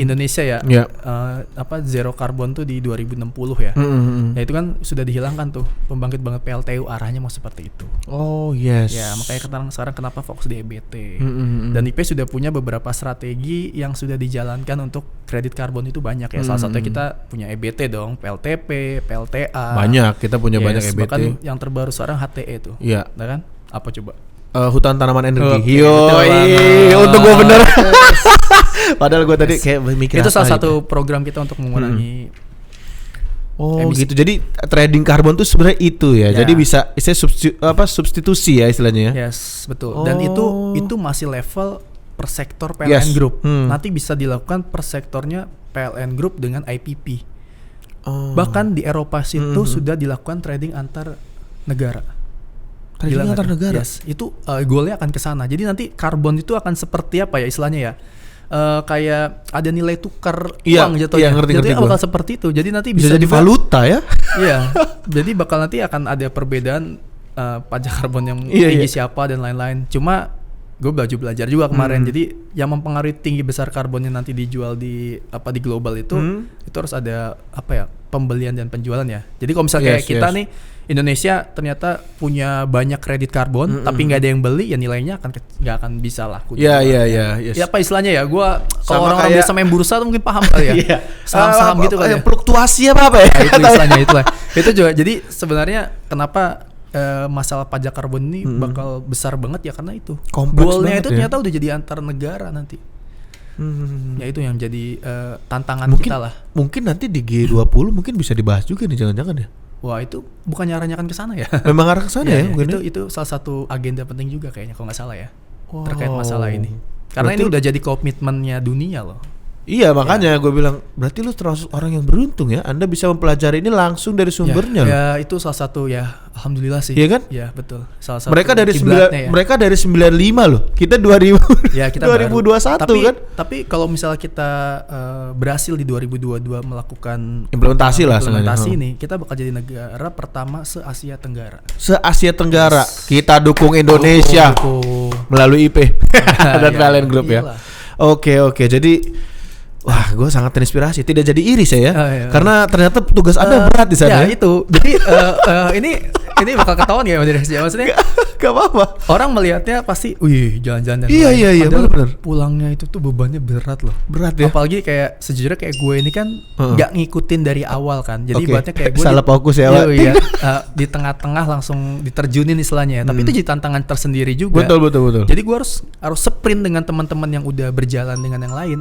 Indonesia ya. Zero carbon tuh di 2060 ya. Ya itu kan sudah dihilangkan tuh pembangkit PLTU arahnya mau seperti itu. Ya makanya sekarang kenapa fokus di EBT. Dan IP sudah punya beberapa strategi yang sudah dijalankan untuk kredit karbon itu banyak ya. Salah satunya kita punya EBT dong, PLTP, PLTA. Banyak, kita punya banyak EBT. Bahkan yang terbaru sekarang HTE tuh. Iya. Nah kan? Apa coba? Hutan tanaman energi. Untuk gue bener. Padahal gue tadi kayak mikir itu salah satu program kita untuk mengurangi emisi. Gitu. Jadi trading karbon tuh sebenarnya itu ya. Jadi bisa substitusi ya istilahnya ya. Yes, betul. Dan itu masih level per sektor PLN Group. Nanti bisa dilakukan per sektornya PLN Group dengan IPP. Bahkan di Eropa situ sudah dilakukan trading antar negara. Trading antar negara. Yes, itu goalnya akan ke sana. Jadi nanti karbon itu akan seperti apa ya istilahnya ya? Kayak ada nilai tukar uang jatuhnya. Jatuhnya bakal seperti itu. Jadi nanti bisa jadi valuta ya? Iya. Jadi bakal nanti akan ada perbedaan pajak karbon yang tinggi siapa dan lain-lain. Cuma gue belajar juga kemarin. Jadi yang mempengaruhi tinggi besar karbonnya nanti dijual di global itu harus ada pembelian dan penjualan ya. Jadi kalau misalnya kayak kita nih Indonesia ternyata punya banyak kredit karbon tapi nggak ada yang beli, ya nilainya nggak akan bisa laku. Iya. Ya apa istilahnya ya? Gue kalau orang-orang biasa main bursa tuh mungkin paham kali ya. Saham-saham gitu kan. Fluktuasi apa ya? Nah, itu istilahnya itulah. Itu juga. Jadi sebenarnya kenapa masalah pajak karbon ini bakal besar banget ya karena itu. Goalnya itu ternyata udah jadi antar negara nanti. Ya itu yang jadi tantangan kita lah. Mungkin nanti di G20 mungkin bisa dibahas juga nih, jangan-jangan ya. Wah, itu bukannya arahnya kan ke sana ya? Memang arah ke sana ya? Mungkin itu salah satu agenda penting juga kayaknya kalau nggak salah ya. Terkait masalah ini. Karena ini udah jadi komitmennya dunia loh. Iya, makanya gue bilang berarti lu termasuk orang yang beruntung ya. Anda bisa mempelajari ini langsung dari sumbernya loh. Ya, itu salah satu ya, alhamdulillah sih. Iya kan? Ya, betul. Salah satu mereka dari mereka dari 95 loh. Kita 2000. Ya, kita 2021 kan. Tapi kalau misalnya kita berhasil di 2022 melakukan implementasi ini, kita bakal jadi negara pertama se-Asia Tenggara. Se-Asia Tenggara. Kita dukung Indonesia melalui IP dan PLN Group ya. Oke. Jadi wah, gue sangat terinspirasi. Tidak jadi iri saya karena ternyata tugas Anda berat di sana. Ya itu. Jadi ini bakal ketahuan ya direksi. Maksudnya gak apa-apa. Orang melihatnya pasti, wih jalan-jalan. Iya, benar. Pulangnya itu tuh bebannya berat loh. Berat ya. Apalagi kayak sejujurnya kayak gue ini kan nggak ngikutin dari awal kan. Jadi ibaratnya kayak gue salah fokus ya. Iya, di tengah-tengah langsung diterjunin istilahnya. Tapi itu jadi tantangan tersendiri juga. Betul. Jadi gue harus sprint dengan teman-teman yang udah berjalan dengan yang lain.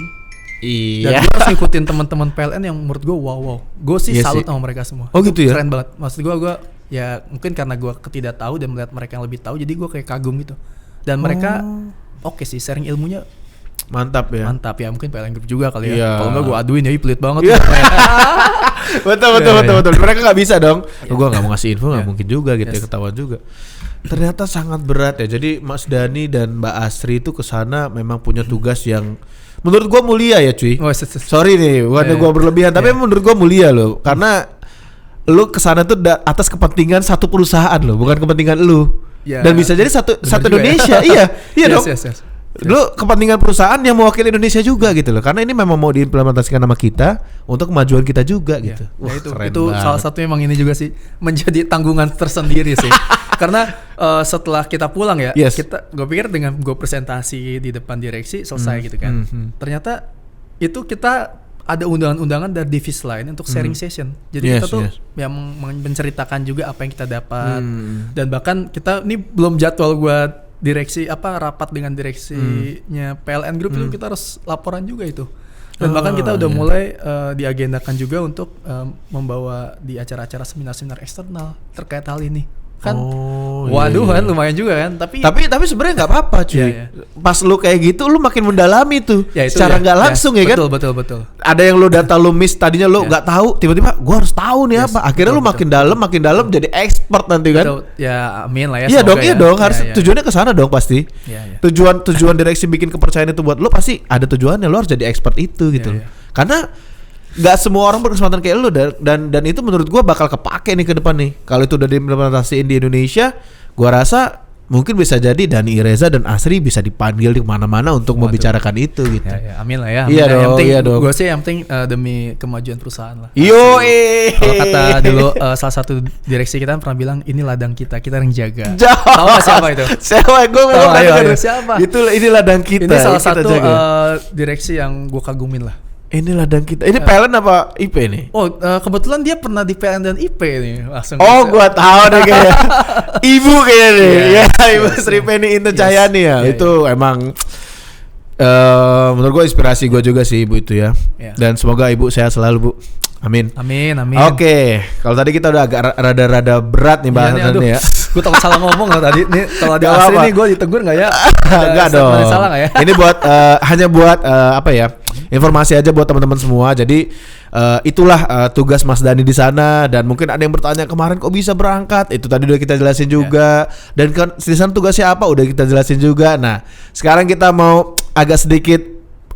Iya. Dan gue harus ngikutin teman-teman PLN yang menurut gue wow. Gue sih salut sama mereka semua. Oh gitu ya? Keren banget. Maksud gue ya mungkin karena gue ketidaktahu dan melihat mereka yang lebih tahu, jadi gue kayak kagum gitu. Dan mereka oke sih, sharing ilmunya mantap ya. Mungkin PLN Group juga kali ya. Kalau enggak gue aduin ya, pelit banget. Betul. Mereka nggak bisa dong. Gue nggak mau ngasih info, nggak mungkin juga gitu ya, ketahuan juga. Ternyata sangat berat ya. Jadi Mas Dani dan Mbak Asri itu kesana memang punya tugas yang menurut gue mulia ya cuy. Sorry nih, bukannya gue berlebihan, tapi menurut gue mulia loh. Karena lu kesana tuh atas kepentingan satu perusahaan loh, bukan kepentingan lu. Dan bisa jadi satu Indonesia. Iya dong. Lu kepentingan perusahaan yang mewakili Indonesia juga gitu loh. Karena ini memang mau diimplementasikan sama kita untuk kemajuan kita juga gitu. Wah, itu salah satunya emang ini juga sih menjadi tanggungan tersendiri sih. Karena setelah kita pulang ya, gue pikir dengan gue presentasi di depan direksi selesai gitu kan. Ternyata itu kita ada undangan-undangan dari divisi lain untuk sharing session. Jadi kita tuh yang menceritakan juga apa yang kita dapat. Dan bahkan kita ini belum jadwal buat direksi rapat dengan direksinya PLN Group itu kita harus laporan juga itu. Dan bahkan kita udah mulai diagendakan juga untuk membawa di acara-acara seminar-seminar eksternal terkait hal ini. Kan waduh kan lumayan juga kan, tapi sebenarnya nggak apa-apa cuy. Pas lu kayak gitu lu makin mendalami tuh secara nggak langsung ya kan. Betul. Ada yang lu data lu miss tadinya lu nggak tahu, tiba-tiba gua harus tahu nih apa. Akhirnya lu makin dalam jadi expert nanti kan. Ya amin lah ya. Iya dong harus tujuannya ke sana dong pasti. Tujuan direksi bikin kepercayaan itu buat lu pasti ada tujuannya, lu harus jadi expert itu gitu. Karena nggak semua orang berkesempatan kayak lu dan itu menurut gue bakal kepake nih ke depan nih. Kalau itu udah diimplementasiin di Indonesia, gue rasa mungkin bisa jadi Dani Reza dan Asri bisa dipanggil di mana-mana untuk membicarakan itu gitu. Ya, amin lah ya. Iya dong. Gue sih yang penting demi kemajuan perusahaan lah. Kalau kata dulu salah satu direksi kita pernah bilang ini ladang kita yang jaga. Tahu nggak siapa itu? Siapa? Gue mau siapa? Ini ladang kita. Ini salah satu direksi yang gue kagumin lah. Ini ladang kita. Ini PLN apa IP nih? Kebetulan dia pernah di PLN dan IP nih langsung. Gua tahu deh kayaknya. Ibu kayaknya nih. Ibu Sri Penny Inten Cahyani ya. Itu emang menurut gua inspirasi gua juga sih ibu itu ya. Dan semoga ibu sehat selalu, Bu. Amin. Oke, kalau tadi kita udah agak rada berat nih bahasannya ya. Gue takut salah ngomong loh tadi. Nih kalau di Asri nih gue ditegur nggak ya? Enggak dong. Salah nggak ya? Ini buat hanya buat informasi aja buat teman-teman semua. Jadi itulah tugas Mas Dani di sana. Dan mungkin ada yang bertanya kemarin kok bisa berangkat? Itu tadi udah kita jelasin juga. Dan kan di sana tugasnya apa? Udah kita jelasin juga. Nah, sekarang kita mau agak sedikit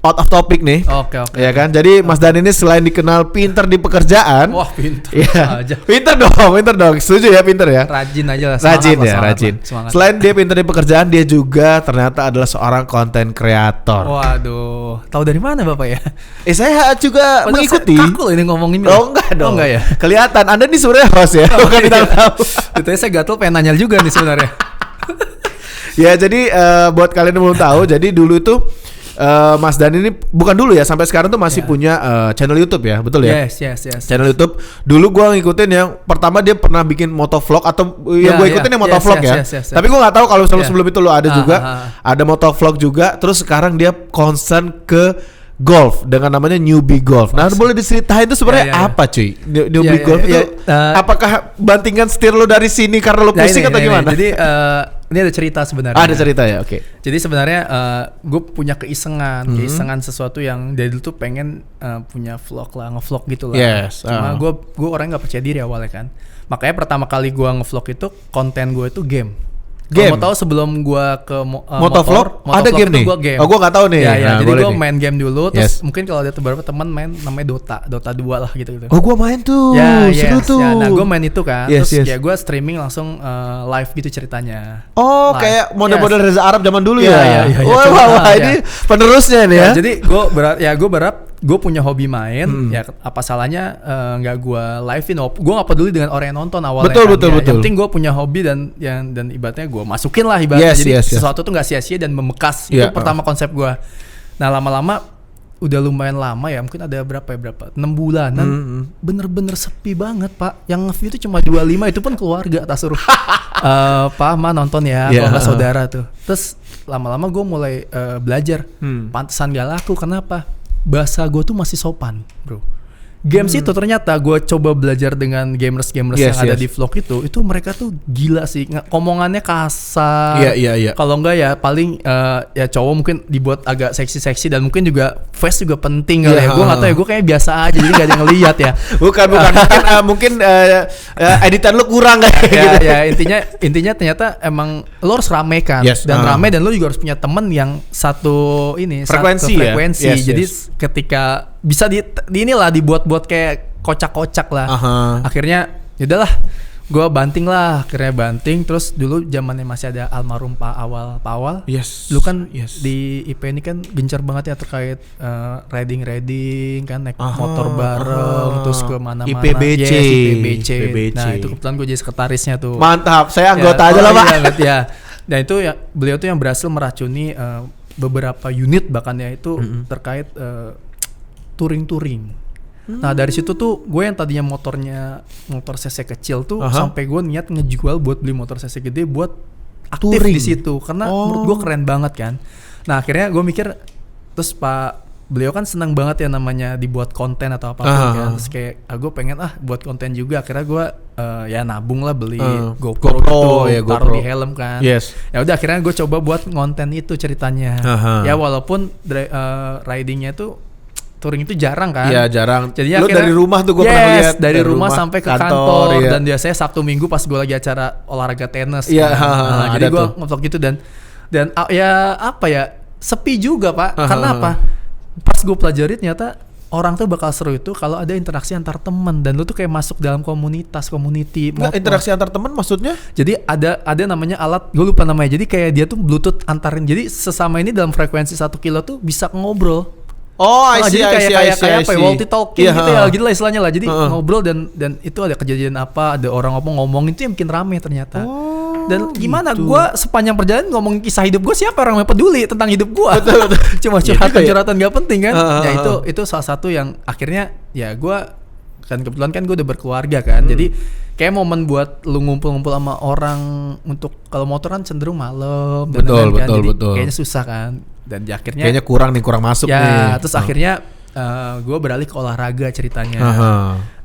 out of topic nih. Oke. Ya kan? Jadi Mas Dan ini selain dikenal pinter di pekerjaan. Wah, pinter Iya. aja. Pinter dong. Setuju ya pinter ya? Rajin aja lah. Rajin. Semangat. Selain dia pinter di pekerjaan, dia juga ternyata adalah seorang konten kreator. Waduh, tahu dari mana Bapak ya? Saya juga Padahal mengikuti. Kaku loh ini ngomongin. Oh enggak dong. Oh enggak ya? Kelihatan Anda nih sebenarnya host ya. Bukan kita tahu. Itu saya gatel pengen nanya juga nih sebenarnya. Ya jadi buat kalian yang belum tahu, jadi dulu itu Mas Dan ini bukan dulu ya, sampai sekarang tuh masih punya channel YouTube ya, betul ya? Yes. Channel YouTube. Dulu gua ngikutin yang pertama dia pernah bikin motovlog atau yang gue ikutin yang motovlog ya. Yes. Tapi gua nggak tahu kalau sebelum itu lo ada juga, ada motovlog juga. Terus sekarang dia concern ke golf dengan namanya Newbie Golf. Nah, boleh diceritain itu sebenarnya apa, cuy? Newbie Golf itu apakah bantingan setir lo dari sini karena lo pusing atau gimana? Jadi ini ada cerita sebenarnya. Ada cerita ya, oke. Jadi sebenarnya gue punya keisengan sesuatu yang dari dulu tuh pengen punya vlog lah, ngevlog gitu lah. Yes. Cuma gue orang nggak percaya diri awalnya kan. Makanya pertama kali gue ngevlog itu konten gue itu game. Kalau mau tahu sebelum gua ke motovlog ada game nih. Gua game. Oh, gua nggak tahu nih. Ya, Nah, jadi gua nih. main game dulu, terus mungkin kalau ada beberapa teman main namanya Dota 2 lah gitu. Oh, gua main tuh. Seru tuh. Ya, nah gua main itu kan. Yes. Terus ya gua streaming langsung live gitu ceritanya. Oh, live. Kayak model-model Reza Arab zaman dulu ya. Iya. Wah, ini penerusnya nih ya. Jadi gua berharap gue punya hobi main, ya apa salahnya nggak gue live-in? Gue nggak peduli dengan orang yang nonton awalnya. Betul. Yang penting gue punya hobi dan ibaratnya gue masukin lah ibaratnya. Jadi sesuatu tuh nggak sia-sia dan membekas. Itu pertama konsep gue. Nah lama-lama udah lumayan lama ya, mungkin ada berapa 6 bulanan, bener-bener sepi banget Pak. Yang nge-view itu cuma 25, itu pun keluarga tak suruh Pak Ma nonton ya, kalau nggak saudara tuh. Terus lama-lama gue mulai belajar, pantesan gak laku, kenapa? Bahasa gue tuh masih sopan, bro. Games itu ternyata gue coba belajar dengan gamers yang ada di vlog itu mereka tuh gila sih, omongannya kasar. Iya. Kalau enggak ya paling ya cowok mungkin dibuat agak seksi dan mungkin juga face juga penting kali ya. Gue nggak tahu ya, gue kayak biasa aja jadi nggak ada yang ngeliat ya. Bukan mungkin editan lu kurang kayak gitu. Ya intinya ternyata emang lo harus rame kan, dan rame dan lo juga harus punya temen yang satu frekuensi. Jadi ketika bisa di inilah dibuat kayak kocak-kocak lah. Akhirnya yaudahlah, gue banting terus dulu zamannya masih ada almarhum Pak Awal. Dulu kan di IP ini kan gencar banget ya terkait riding kan, naik motor bareng terus ke mana-mana. IPBC. Nah itu kebetulan gue jadi sekretarisnya tuh. Mantap, saya anggota aja lah Pak. Ya. Dan itu ya beliau tuh yang berhasil meracuni beberapa unit bahkan ya itu terkait touring. Nah dari situ tuh gue yang tadinya motor cc kecil tuh sampai gue niat ngejual buat beli motor cc gede buat aktif touring di situ karena menurut gue keren banget kan. Nah akhirnya gue mikir, terus beliau kan senang banget ya namanya dibuat konten atau apapun kan. Terus kayak gue pengen buat konten juga. Akhirnya gue ya nabung lah beli GoPro gitu, taruh di helm kan. Ya udah akhirnya gue coba buat konten itu ceritanya. Ya walaupun ridingnya tuh touring itu jarang kan? Iya jarang. Jadi lu dari rumah tuh gue pernah lihat. Dari rumah sampai ke kantor dan biasanya Sabtu Minggu pas gue lagi acara olahraga tenis. Iya. Jadi gue ngevlog gitu dan ya apa ya, sepi juga Pak. Karena apa? Pas gue pelajari ternyata orang tuh bakal seru itu kalau ada interaksi antar teman dan lu tuh kayak masuk dalam community. Interaksi antar teman maksudnya? Jadi ada namanya alat, gue lupa namanya. Jadi kayak dia tuh Bluetooth antarin. Jadi sesama ini dalam frekuensi 1 kilo tuh bisa ngobrol. Jadi kayak apa ya, walkie talkie gitu ya, gitu lah istilahnya lah. Jadi ngobrol dan itu ada kejadian apa, ada orang ngomong itu yang bikin rame ternyata. Dan gimana gue sepanjang perjalanan ngomong kisah hidup gue, siapa orang yang peduli tentang hidup gue? Betul. Cuma curhatan gak penting kan. Ya itu salah satu yang akhirnya ya gue kan kebetulan kan gue udah berkeluarga kan. Jadi kayak momen buat lu ngumpul-ngumpul sama orang untuk, kalau motor kan cenderung malam dan betul. Kayaknya susah kan. Dan akhirnya kayaknya kurang masuk nih. Ya, terus akhirnya gue beralih ke olahraga ceritanya.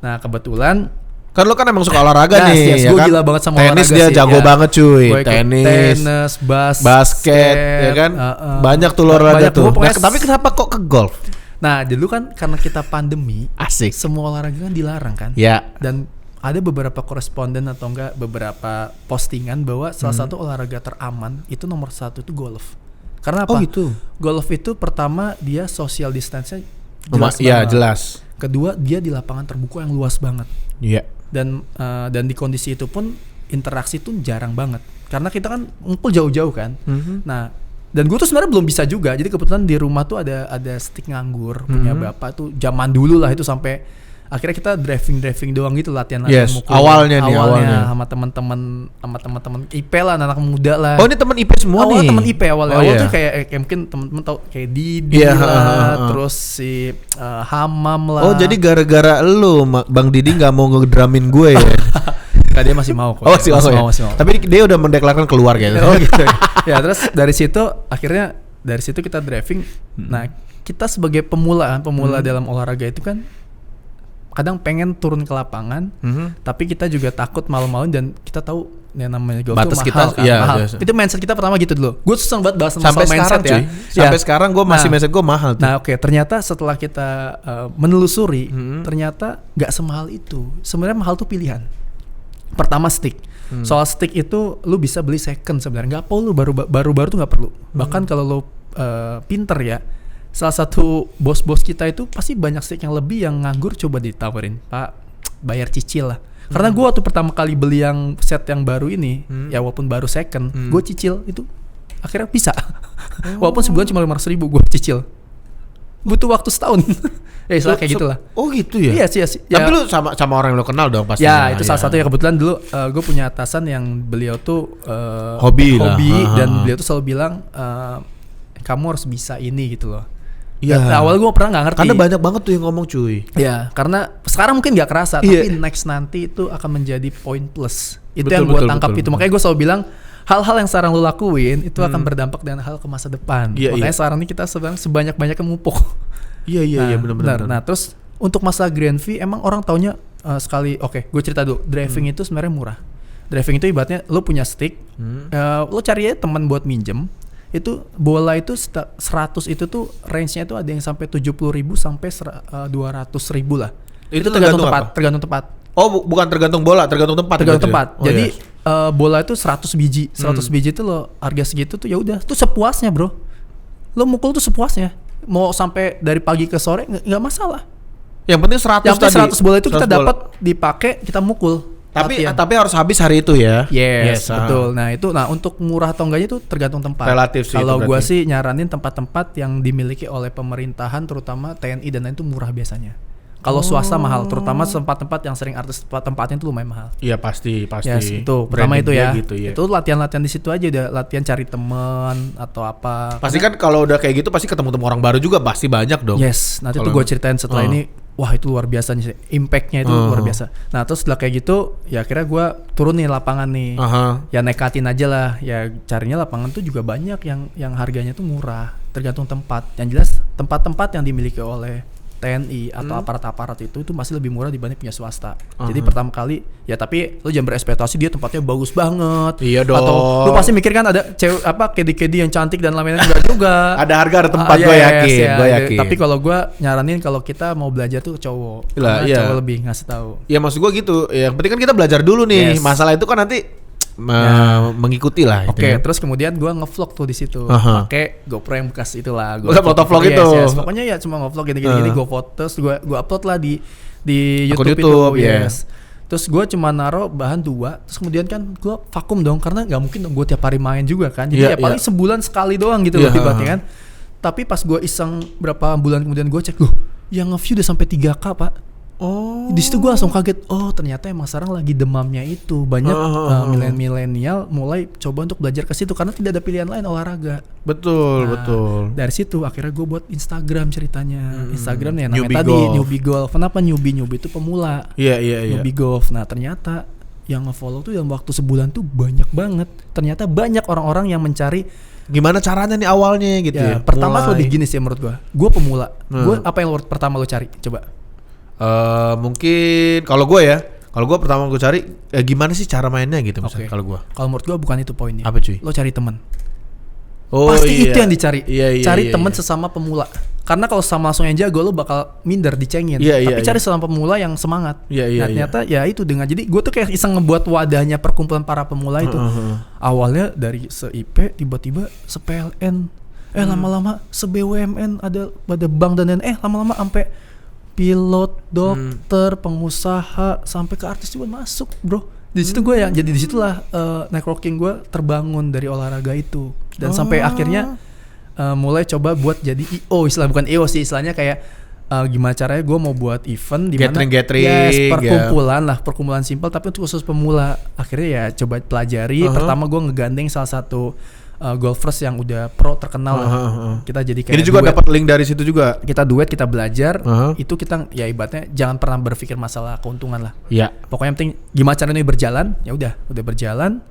Nah, kebetulan kan lo kan emang suka olahraga nih, ya gue kan? gila banget sama tenis olahraga dia sih. jago banget cuy. Tenis, basket, ya kan? Banyak tuh olahraga tuh. Nah, tapi kenapa kok ke golf? Nah, dulu kan karena kita pandemi, asik. Semua olahraga kan dilarang kan? Ya. Dan ada beberapa koresponden atau enggak beberapa postingan bahwa salah satu olahraga teraman itu nomor 1 itu golf. Karena apa? Oh gitu. Golf itu pertama dia social distance-nya jelas Iya banget. jelas. Kedua dia di lapangan terbuka yang luas banget. Iya. Dan di kondisi itu pun interaksi tuh jarang banget. Karena kita kan ngumpul jauh-jauh kan. Nah, dan gue tuh sebenarnya belum bisa juga. Jadi kebetulan di rumah tuh ada stick nganggur punya bapak tuh zaman dulu lah itu sampai akhirnya kita driving doang gitu latihan Yes, mukul. awalnya sama sama teman-teman IP lah, anak muda lah. Oh ini teman IP semua awal nih. teman IP awalnya. Oh, Awal iya. tuh kayak mungkin teman-teman tahu kayak Didi Iya, lah, terus si Hamam lah. Oh jadi gara-gara lu Bang Didi nggak mau ngedramin gue ya? Nggak, dia masih mau kok. Oh masih mau. masih mau. Tapi dia udah mendeklarkan keluar gitu. Oh gitu. Ya terus dari situ akhirnya kita driving. Nah kita sebagai pemula dalam olahraga itu kan kadang pengen turun ke lapangan, tapi kita juga takut malu-maluin dan kita tahu yang namanya golf batas itu mahal kita, kan, iya, mahal. biasa. Itu mindset kita pertama gitu dulu. Gue susah banget bahas Sampai masalah sekarang mindset cuy. Sampai sekarang gue masih mindset gue mahal tuh. Nah oke, ternyata setelah kita menelusuri, ternyata nggak semahal itu. Sebenarnya mahal tuh pilihan. Pertama stick. Soal stick itu lu bisa beli second sebenarnya. Nggak perlu baru tuh nggak perlu. Bahkan kalau lu pinter ya, salah satu bos-bos kita itu pasti banyak stick yang lebih yang nganggur coba ditawarin, Pak bayar cicil lah. Karena gue waktu pertama kali beli yang set yang baru ini, ya walaupun baru second, gue cicil itu akhirnya bisa. Walaupun sebulan cuma 500.000 gue cicil. Butuh waktu setahun. Ya istilah kayak gitulah. Oh gitu ya? Iya sih. Tapi lu sama orang yang lu kenal dong pasti. Ya itu salah satu ya, kebetulan dulu gue punya atasan yang beliau tuh hobi dan beliau tuh selalu bilang kamu harus bisa ini gitu loh. Iya. Awal gue pernah nggak ngerti. Karena banyak banget tuh yang ngomong cuy. Ya, karena sekarang mungkin nggak kerasa, tapi next nanti itu akan menjadi point plus. Itu yang gue tangkap itu. Makanya gue selalu bilang hal-hal yang sekarang lo lakuin itu akan berdampak dengan hal ke masa depan. Makanya sekarang ini kita sebanyak-banyaknya memupuk. Iya benar. Nah, terus untuk masalah Grand V emang orang taunya sekali. Oke, gue cerita dulu. Driving itu sebenarnya murah. Driving itu ibaratnya lo punya stick, lo cari aja teman buat minjem. Itu bola itu 100 itu tuh range-nya itu ada yang sampai 70.000 sampai 200.000 lah. Itu tergantung tempat. Oh, bukan tergantung bola, tergantung tempat. Tergantung tempat. Ya? Jadi bola itu 100 biji. 100 biji itu lo harga segitu tuh ya udah, tuh sepuasnya, Bro. Lo mukul tuh sepuasnya. Mau sampai dari pagi ke sore enggak masalah. Yang penting 100 yang tadi. 100 bola itu kita dapat dipakai, kita mukul. Tapi harus habis hari itu ya. Yes, betul. Nah untuk murah atau enggaknya itu tergantung tempat. Relatif sih. Kalau gua sih nyaranin tempat-tempat yang dimiliki oleh pemerintahan, terutama TNI dan lain itu murah biasanya. Kalau swasta mahal, terutama tempat-tempat yang sering artis tempatnya itu lumayan mahal. Iya pasti. Yes, itu pertama itu ya. Gitu, ya. Itu latihan di situ aja, udah latihan cari teman atau apa. Pasti kan kalau udah kayak gitu pasti ketemu orang baru juga pasti banyak dong. Yes, nanti tuh gue ceritain setelah ini. Wah itu luar biasa nih, impactnya itu luar biasa. Nah terus setelah kayak gitu, ya akhirnya gue turun nih lapangan nih. Ya nekatin aja lah, ya carinya lapangan tuh juga banyak yang harganya tuh murah, tergantung tempat. Yang jelas tempat-tempat yang dimiliki oleh TNI atau aparat-aparat itu masih lebih murah dibanding punya swasta. Jadi pertama kali ya, tapi lo jangan berekspektasi dia tempatnya bagus banget. Iya dong. Atau lo pasti mikir kan ada cewek kedi-kedi yang cantik dan lain-lain, enggak juga. Ada harga ada tempat, gue yakin. Tapi kalau gue nyaranin kalau kita mau belajar tuh cowok. Karena cowok lebih ngasih tahu. Ya maksud gue gitu. Yang penting kan kita belajar dulu nih. Masalah itu kan nanti mengikuti lah. Oke, terus kemudian gue ngevlog tuh di situ, pakai GoPro yang bekas itulah. Udah fotovlog itu. Yes. Pokoknya ya cuma ngevlog gini-gini, gue foto, terus gue upload lah di YouTube itu. Yes. Terus gue cuma naro bahan 2, terus kemudian kan gue vakum dong, karena nggak mungkin gue tiap hari main juga kan. Jadi paling sebulan sekali doang gitu loh ibaratnya kan. Tapi pas gue iseng berapa bulan kemudian gue cek, loh yang nge-view udah sampai 3K pak. Oh. Di situ gue langsung kaget. Oh ternyata emang sekarang lagi demamnya itu banyak milenial mulai coba untuk belajar ke situ karena tidak ada pilihan lain olahraga. Betul. Dari situ akhirnya gue buat Instagram ceritanya. Instagram nih namanya tadi Newbie Golf. Kenapa newbie itu pemula? Iya. Newbie Golf. Nah ternyata yang nge-follow tuh dalam waktu sebulan tuh banyak banget. Ternyata banyak orang-orang yang mencari gimana caranya nih awalnya gitu ya. Pertama lebih gini sih menurut gue. Gue pemula. Gue apa yang pertama lo cari? Coba. Mungkin kalau gue pertama gue cari gimana sih cara mainnya gitu misalnya. Kalau menurut gue bukan itu poinnya. Apa cuy? Lo cari teman. Pasti itu yang dicari. Cari teman sesama pemula. Karena kalau sama langsung yang jago lo bakal minder, dicengin. Tapi cari sesama pemula yang semangat. Ternyata ya itu dengan jadi gue tuh kayak iseng ngebuat wadahnya perkumpulan para pemula itu. Awalnya dari se-IP tiba-tiba se-PLN. lama-lama se-BUMN ada bank dan lain-lain, lama-lama sampai pilot, dokter, pengusaha, sampai ke artis juga masuk, bro. Di situ gue jadi disitulah networking gue terbangun dari olahraga itu, dan sampai akhirnya mulai coba buat jadi IO, bukan IO sih, istilahnya kayak gimana caranya gue mau buat event di mana perkumpulan simpel tapi untuk khusus pemula. Akhirnya ya coba pelajari. Pertama gue ngegandeng salah satu golfers yang udah pro terkenal lah. Kita jadi kayak ini juga dapat link dari situ juga. Kita duet, kita belajar. Itu kita ya ibaratnya jangan pernah berpikir masalah keuntungan lah. Iya. Pokoknya yang penting gimana caranya ini berjalan. Ya udah berjalan.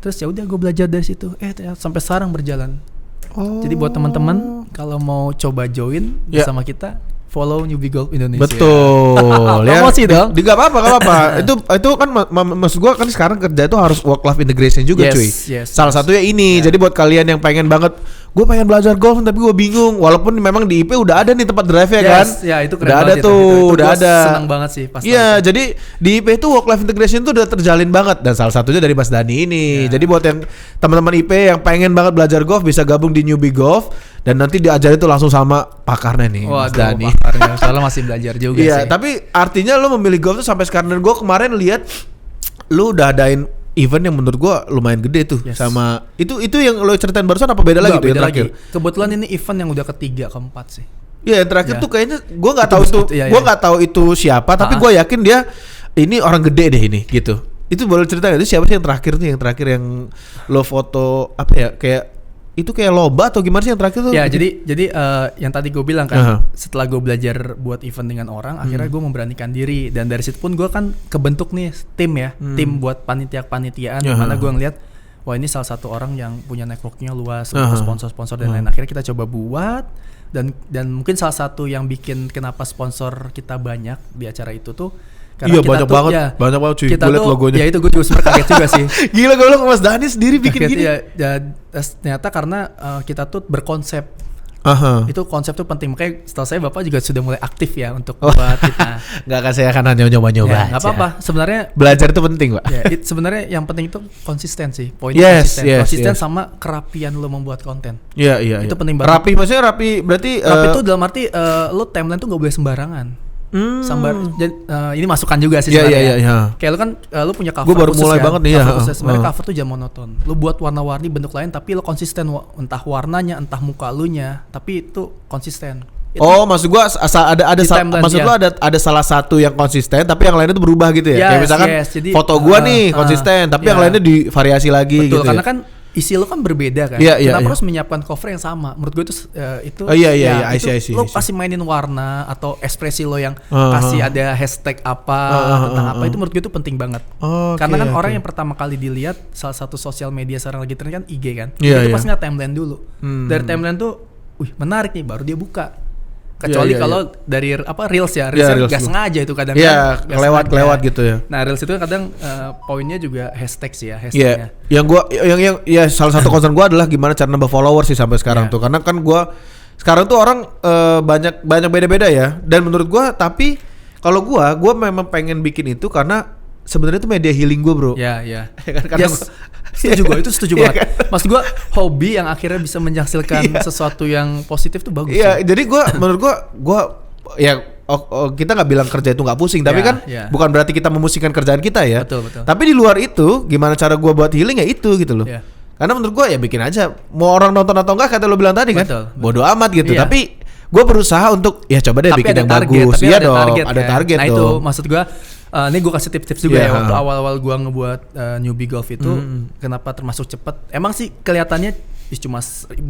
Terus ya udah gue belajar dari situ. Sampai sekarang berjalan. Jadi buat teman-teman kalau mau coba join bersama kita, follow Newbie Golf Indonesia. Betul. Ya. Promosi dong. Gak apa-apa. itu kan maksud gue kan sekarang kerja itu harus work life integration juga, cuy. Salah satunya ini. Jadi buat kalian yang pengen banget, gue pengen belajar golf tapi gue bingung. Walaupun memang di IP udah ada nih tempat drive-nya kan. Ya itu keren udah banget. Ada tuh, udah ada. Senang banget sih pas. Iya, jadi di IP itu work life integration tuh udah terjalin banget, dan salah satunya dari Mas Dani ini. Jadi buat yang teman-teman IP yang pengen banget belajar golf bisa gabung di Newbie Golf. Dan nanti diajarin tuh langsung sama pakarnya nih, Mas Dani. Pakarnya, soalnya masih belajar juga sih. Iya, tapi artinya lo memilih golf tuh sampai sekarang. Dan gue kemarin lihat lo udah adain event yang menurut gue lumayan gede tuh. Sama itu yang lo ceritain barusan apa beda lagi tuh yang terakhir? Kebetulan ini event yang udah ketiga keempat sih. Iya, yang terakhir tuh kayaknya gue nggak tahu itu, gue nggak tahu itu siapa, tapi gue yakin dia ini orang gede deh ini gitu. Itu boleh cerita nggak? Itu siapa sih yang terakhir tuh? Yang terakhir yang lo foto apa ya, kayak itu kayak lomba atau gimana sih yang terakhir tuh? Ya jadi yang tadi gue bilang kan, setelah gue belajar buat event dengan orang, akhirnya gue memberanikan diri, dan dari situ pun gue kan kebentuk nih tim tim buat panitiaan, dimana gue ngeliat wah ini salah satu orang yang punya networknya luas, sponsor dan lain. Akhirnya kita coba buat, dan mungkin salah satu yang bikin kenapa sponsor kita banyak di acara itu tuh. Karena banyak banget cuy. Gue liat logonya. Ya itu gue juga sebenernya kaget juga sih. Gila, gue bilang Mas Dani sendiri bikin kaget, gini. Ternyata karena kita tuh berkonsep. Itu konsep tuh penting. Makanya setelah saya Bapak juga sudah mulai aktif ya untuk buat kita. Gak akan, saya akan hanya nyoba-nyoba aja. Gak apa-apa. Sebenarnya belajar itu penting, Pak. Sebenarnya yang penting itu konsisten sih. Poinnya konsisten sama kerapian lo membuat konten. Iya. Itu penting banget. Rapi maksudnya rapi berarti rapi itu dalam arti lo timeline tuh gak boleh sembarangan. Ini masukan juga sih sebenarnya. Iya. Kayak lu kan lu punya cover. Gue baru mulai banget nih ya. Sebenarnya cover tuh jangan monoton. Lu buat warna-warni bentuk lain tapi lu konsisten, entah warnanya, entah muka lu nya, tapi itu konsisten. Maksud gua maksud lu ada salah satu yang konsisten tapi yang lainnya tuh berubah gitu ya. Kayak misalkan foto gua nih konsisten tapi yang lainnya divariasi lagi. Betul, gitu. Karena kan isi lo kan berbeda kan. Kenapa harus menyiapkan cover yang sama? Menurut gue itu lo pasti mainin warna atau ekspresi lo yang kasih ada hashtag apa tentang apa, itu menurut gue itu penting banget. Karena kan orang yang pertama kali dilihat salah satu sosial media sekarang lagi tren kan IG kan. Itu pasti nggak timeline dulu. Dari timeline tuh, menarik nih, baru dia buka. Kecuali kalau dari reels gak sengaja itu kadang kelewat gitu ya. Nah reels itu kadang poinnya juga hashtag sih ya, hashtagnya. Yang salah satu concern gue adalah gimana cara nambah followers sih sampai sekarang tuh, karena kan gue sekarang tuh orang banyak beda-beda ya, dan menurut gue tapi kalau gue memang pengen bikin itu karena sebenarnya itu media healing gue, bro. Iya. Karena itu setuju banget. Maksud gue hobi yang akhirnya bisa menghasilkan sesuatu yang positif tuh bagus. Iya, jadi menurut gue kita nggak bilang kerja itu nggak pusing, tapi kan bukan berarti kita memusingkan kerjaan kita ya. Betul. Tapi di luar itu, gimana cara gue buat healing ya itu gitu loh. Karena menurut gue ya bikin aja, mau orang nonton atau enggak kata lo bilang tadi kan, bodo amat gitu. Tapi gue berusaha untuk ya coba deh bikin yang bagus. Iya dong, ada target. Nah itu maksud gue. Ini gue kasih tips-tips juga ya. Waktu awal-awal gue ngebuat Newbie Golf itu, kenapa termasuk cepet? Emang sih kelihatannya cuma 1.500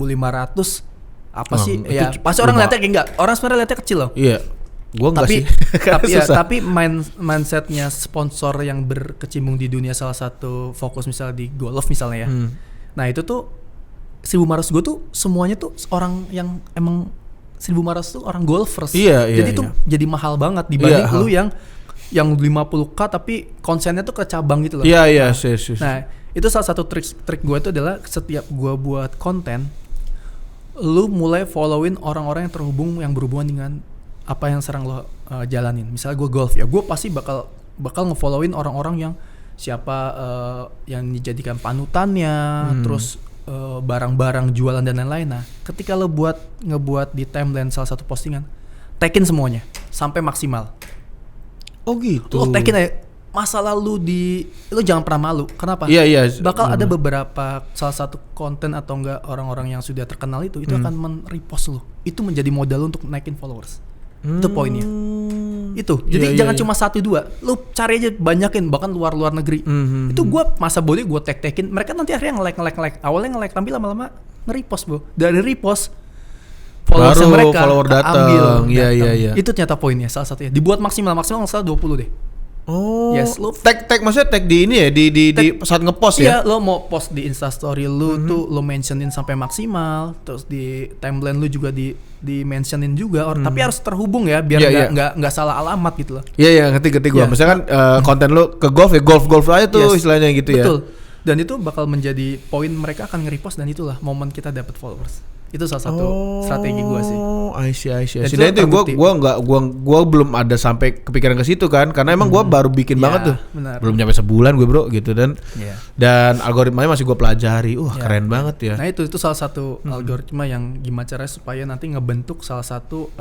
apa sih? Ya pasti orang lihatnya kayak enggak. Orang sebenarnya lihatnya kecil loh. Iya. Gue enggak sih. Tapi mindsetnya sponsor yang berkecimpung di dunia salah satu fokus misalnya di golf misalnya ya. Nah itu tuh 1.500 gue tuh semuanya tuh orang yang emang 1.500 tuh orang golfers. Jadi tuh jadi mahal banget dibanding lu yang 50k tapi konsennya tuh ke cabang gitu loh. Iya. Nah, itu salah satu trik gue itu adalah setiap gue buat konten, lu mulai followin orang-orang yang berhubungan dengan apa yang sekarang lo jalanin. Misalnya gue golf ya, gue pasti bakal nge-followin orang-orang yang siapa yang dijadikan panutannya, terus barang-barang jualan dan lain-lain. Nah, ketika lo ngebuat di timeline salah satu postingan, tag-in semuanya sampai maksimal. Oh gitu. Lo tag-in aja masa lalu lo jangan pernah malu. Kenapa? Iya. Bakal ada beberapa salah satu konten atau enggak orang-orang yang sudah terkenal itu akan men-repost lo. Itu menjadi modal lo untuk naikin followers. Itu poinnya. Itu. Jadi jangan cuma 1-2. Lu cari aja banyakin, bahkan luar negeri. Itu gua masa bodoh gua tag-tagin. Mereka nanti akhirnya nge-like. Awalnya nge-like, tapi lama-lama nge-repost, Bro. Dari repost followers mereka follower datang. Iya. Itu ternyata poinnya salah satunya. Dibuat maksimal enggak salah 20 deh. Oh, yes, lu tag maksudnya tag di ini ya di saat ngepost ya? Iya, lo mau post di Instastory lu tuh lo mentionin sampai maksimal, terus di timeline lu juga di mentionin juga, tapi harus terhubung ya biar nggak salah alamat gitu loh. Iya, ngerti gua. Misalnya kan konten lu ke golf ya golf aja tuh istilahnya gitu ya. Betul. Dan itu bakal menjadi poin mereka akan nge-repost dan itulah momen kita dapat followers. Itu salah satu strategi gue sih. Oh, I see. Dan itu gue belum ada sampai kepikiran ke situ kan, karena emang gue baru bikin banget tuh. Benar. Belum nyampe sebulan gue bro gitu dan algoritmanya masih gue pelajari. Keren banget ya. Nah itu salah satu algoritma yang gimana caranya supaya nanti ngebentuk salah satu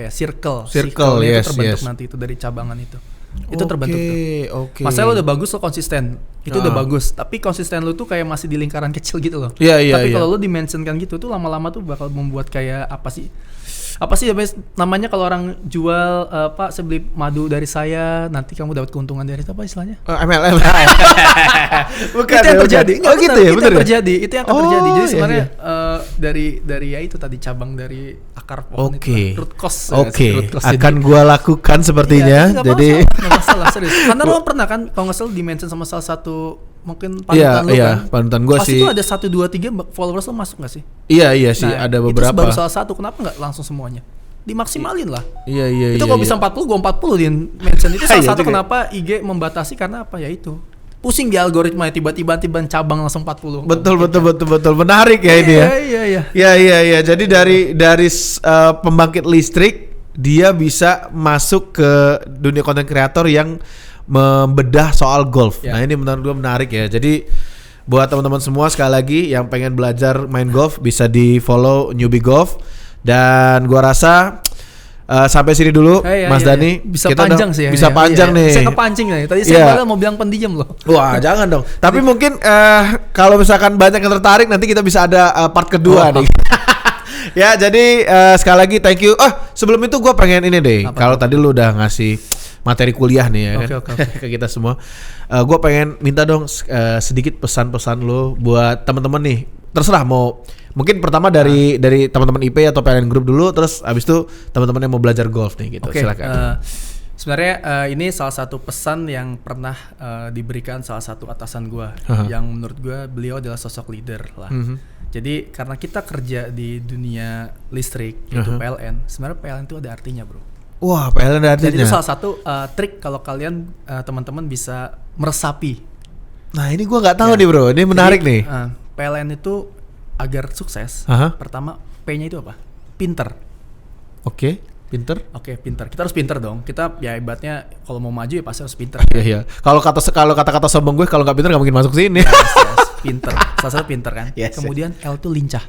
circle yes, itu terbentuk nanti itu dari cabangan itu. Itu terbentuk tuh. Masalah lo udah bagus, lo konsisten. Itu udah bagus. Tapi konsisten lo tuh kayak masih di lingkaran kecil gitu loh. Iya. Tapi kalau lo dimentionkan gitu tuh lama-lama tuh bakal membuat kayak apa sih namanya kalau orang jual Pak saya beli madu dari saya nanti kamu dapat keuntungan dari itu apa istilahnya? MLM. Bukan itu yang terjadi. Oh gitu ya, benar. Itu yang akan terjadi. Jadi sebenarnya dari ya itu tadi cabang dari akar pohon itu root cause. Akan gua lakukan sepertinya. Jadi nggak masalah serius. Karena lo pernah kan kalau nggak salah di-mention sama salah satu mungkin panutan lo kan. Panutan gua sih. Pasti itu ada 1, 2, 3 followers lo masuk nggak sih? Iya sih, ada beberapa. Itu baru salah satu. Kenapa nggak langsung semuanya? Dimaksimalin lah. Iya. Itu kalau bisa 40, gua 40 di mention. Itu salah satu kenapa IG membatasi karena apa ya itu. Pusing di algoritma tiba-tiba cabang langsung 40. Betul. Menarik ya ini ya. Iya. Jadi dari pembangkit listrik dia bisa masuk ke dunia konten kreator yang membedah soal golf. Nah ini menurut gue menarik ya. Jadi buat teman-teman semua sekali lagi yang pengen belajar main golf bisa di follow Newbie Golf. Dan gue rasa sampai sini dulu Mas Dani. Bisa kita panjang sih ya. Bisa panjang nih. Saya kepancing nih. Tadi saya mau bilang pendiam loh. Wah jangan dong. Tapi mungkin kalau misalkan banyak yang tertarik nanti kita bisa ada part kedua nih. Ya jadi sekali lagi thank you. Sebelum itu gue pengen ini deh. Kalau tadi lu udah ngasih materi kuliah nih ya ke kita semua. Gue pengen minta dong sedikit pesan-pesan lo buat teman-teman nih. Terserah mau mungkin pertama dari teman-teman IP atau PLN Group dulu, terus abis itu teman-teman yang mau belajar golf nih gitu. Silakan. Sebenarnya ini salah satu pesan yang pernah diberikan salah satu atasan gue, yang menurut gue beliau adalah sosok leader lah. Jadi karena kita kerja di dunia listrik yaitu PLN, sebenarnya PLN itu ada artinya bro. Wah, PLN ada artinya. Jadi itu salah satu trik kalau kalian teman-teman bisa meresapi. Nah ini gue nggak tahu nih bro, ini menarik. Jadi, nih. PLN itu agar sukses, pertama P-nya itu apa? Pinter. Pinter. Pinter. Kita harus pinter dong. Kita ya ibaratnya kalau mau maju ya pasti harus pinter. Iya. Kalau kata-kata sombong gue kalau nggak pinter nggak mungkin masuk sini. Yes, pinter. Salah satu pinter kan. Yes. Kemudian L itu lincah.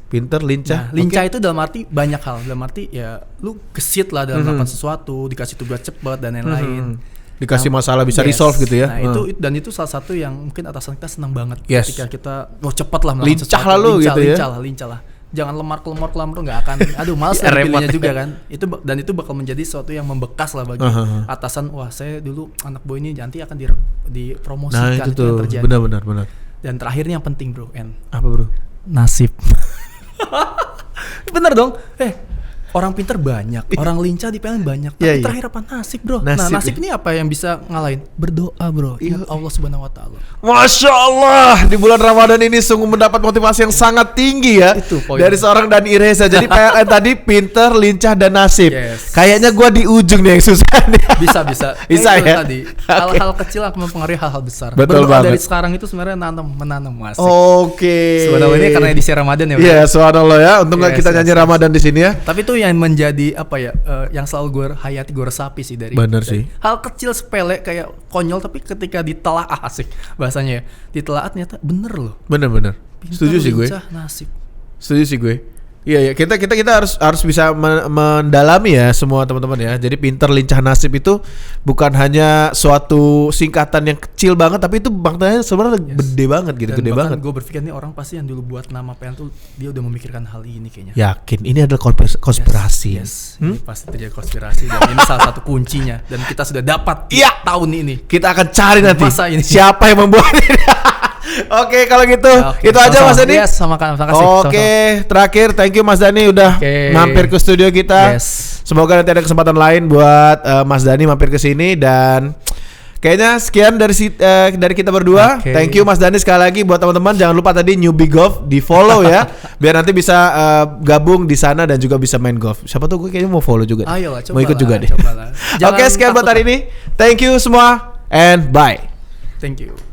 Pinter, lincah. Nah, lincah itu dalam arti banyak hal. Dalam arti ya lu gesit lah dalam melakukan sesuatu, dikasih tugas cepat dan lain-lain. Dikasih masalah bisa resolve gitu ya. Nah, itu salah satu yang mungkin atasan kita senang banget ketika kita cepat lah melakukan sesuatu. Lincah lah. Jangan lemar nggak akan. Aduh, malas lah pilihnya juga kan. Itu bakal menjadi sesuatu yang membekas lah bagi atasan. Wah, saya dulu anak boy ini nanti akan dipromosikan. Nah, itu tuh terjadi. Benar. Dan terakhirnya yang penting bro, apa bro? Nasib. Bener dong. Orang pinter banyak, orang lincah di PLN banyak. Tapi terakhir apa? Nasib bro. Nasib ini apa yang bisa ngalahin? Berdoa bro. Ingat Allah Subhanahu Wa Taala. Masya Allah, di bulan Ramadan ini sungguh mendapat motivasi yang sangat tinggi ya. Itu dari seorang Dani Reza. Jadi PLN tadi pinter, lincah dan nasib. Kayaknya gue di ujung nih yang susah nih. Bisa ya. Tadi hal-hal kecil akan mempengaruhi hal-hal besar. Betul banget. Dari sekarang itu sebenarnya menanam masih. Subhanallah, ini karena edisi Ramadan ya. Iya, subhanallah ya. Untung kita nyanyi Ramadan di sini ya. Tapi itu yang menjadi yang selalu gue hayati, gue resapi sih dari hal kecil sepele kayak konyol, tapi ketika ditelaah asik bahasanya ya, ditelaah ternyata bener loh. Bener. Pintar, Setuju sih gue. lincah, nasib. Setuju sih gue. Iya ya, kita harus bisa mendalami ya semua teman-teman ya. Jadi pinter lincah nasib itu bukan hanya suatu singkatan yang kecil banget, tapi itu maknanya sebenarnya gede banget gitu, Dan gede bahkan banget. gue berpikir nih orang pasti yang dulu buat nama PN tuh dia udah memikirkan hal ini kayaknya. Yakin ini adalah konspirasi. Yes. Ini pasti terjadi konspirasi dan ini salah satu kuncinya dan kita sudah dapat Iya. tahun ini. Kita akan cari nanti Masa ini. siapa yang membuat ini. Oke, kalau gitu itu aja Mas Dani. Yes, terima kasih. Oke, terakhir thank you Mas Dani udah Oke. mampir ke studio kita. Yes. Semoga nanti ada kesempatan lain buat Mas Dani mampir ke sini dan kayaknya sekian dari kita berdua. Oke. Thank you Mas Dani sekali lagi. Buat teman-teman jangan lupa tadi Newbie Golf di follow ya, biar nanti bisa gabung di sana dan juga bisa main golf. Siapa tahu gue kayaknya mau follow juga. Ayolah, mau ikut juga deh. cobalah. Oke, sekian buat hari ini. Thank you semua and bye. Thank you.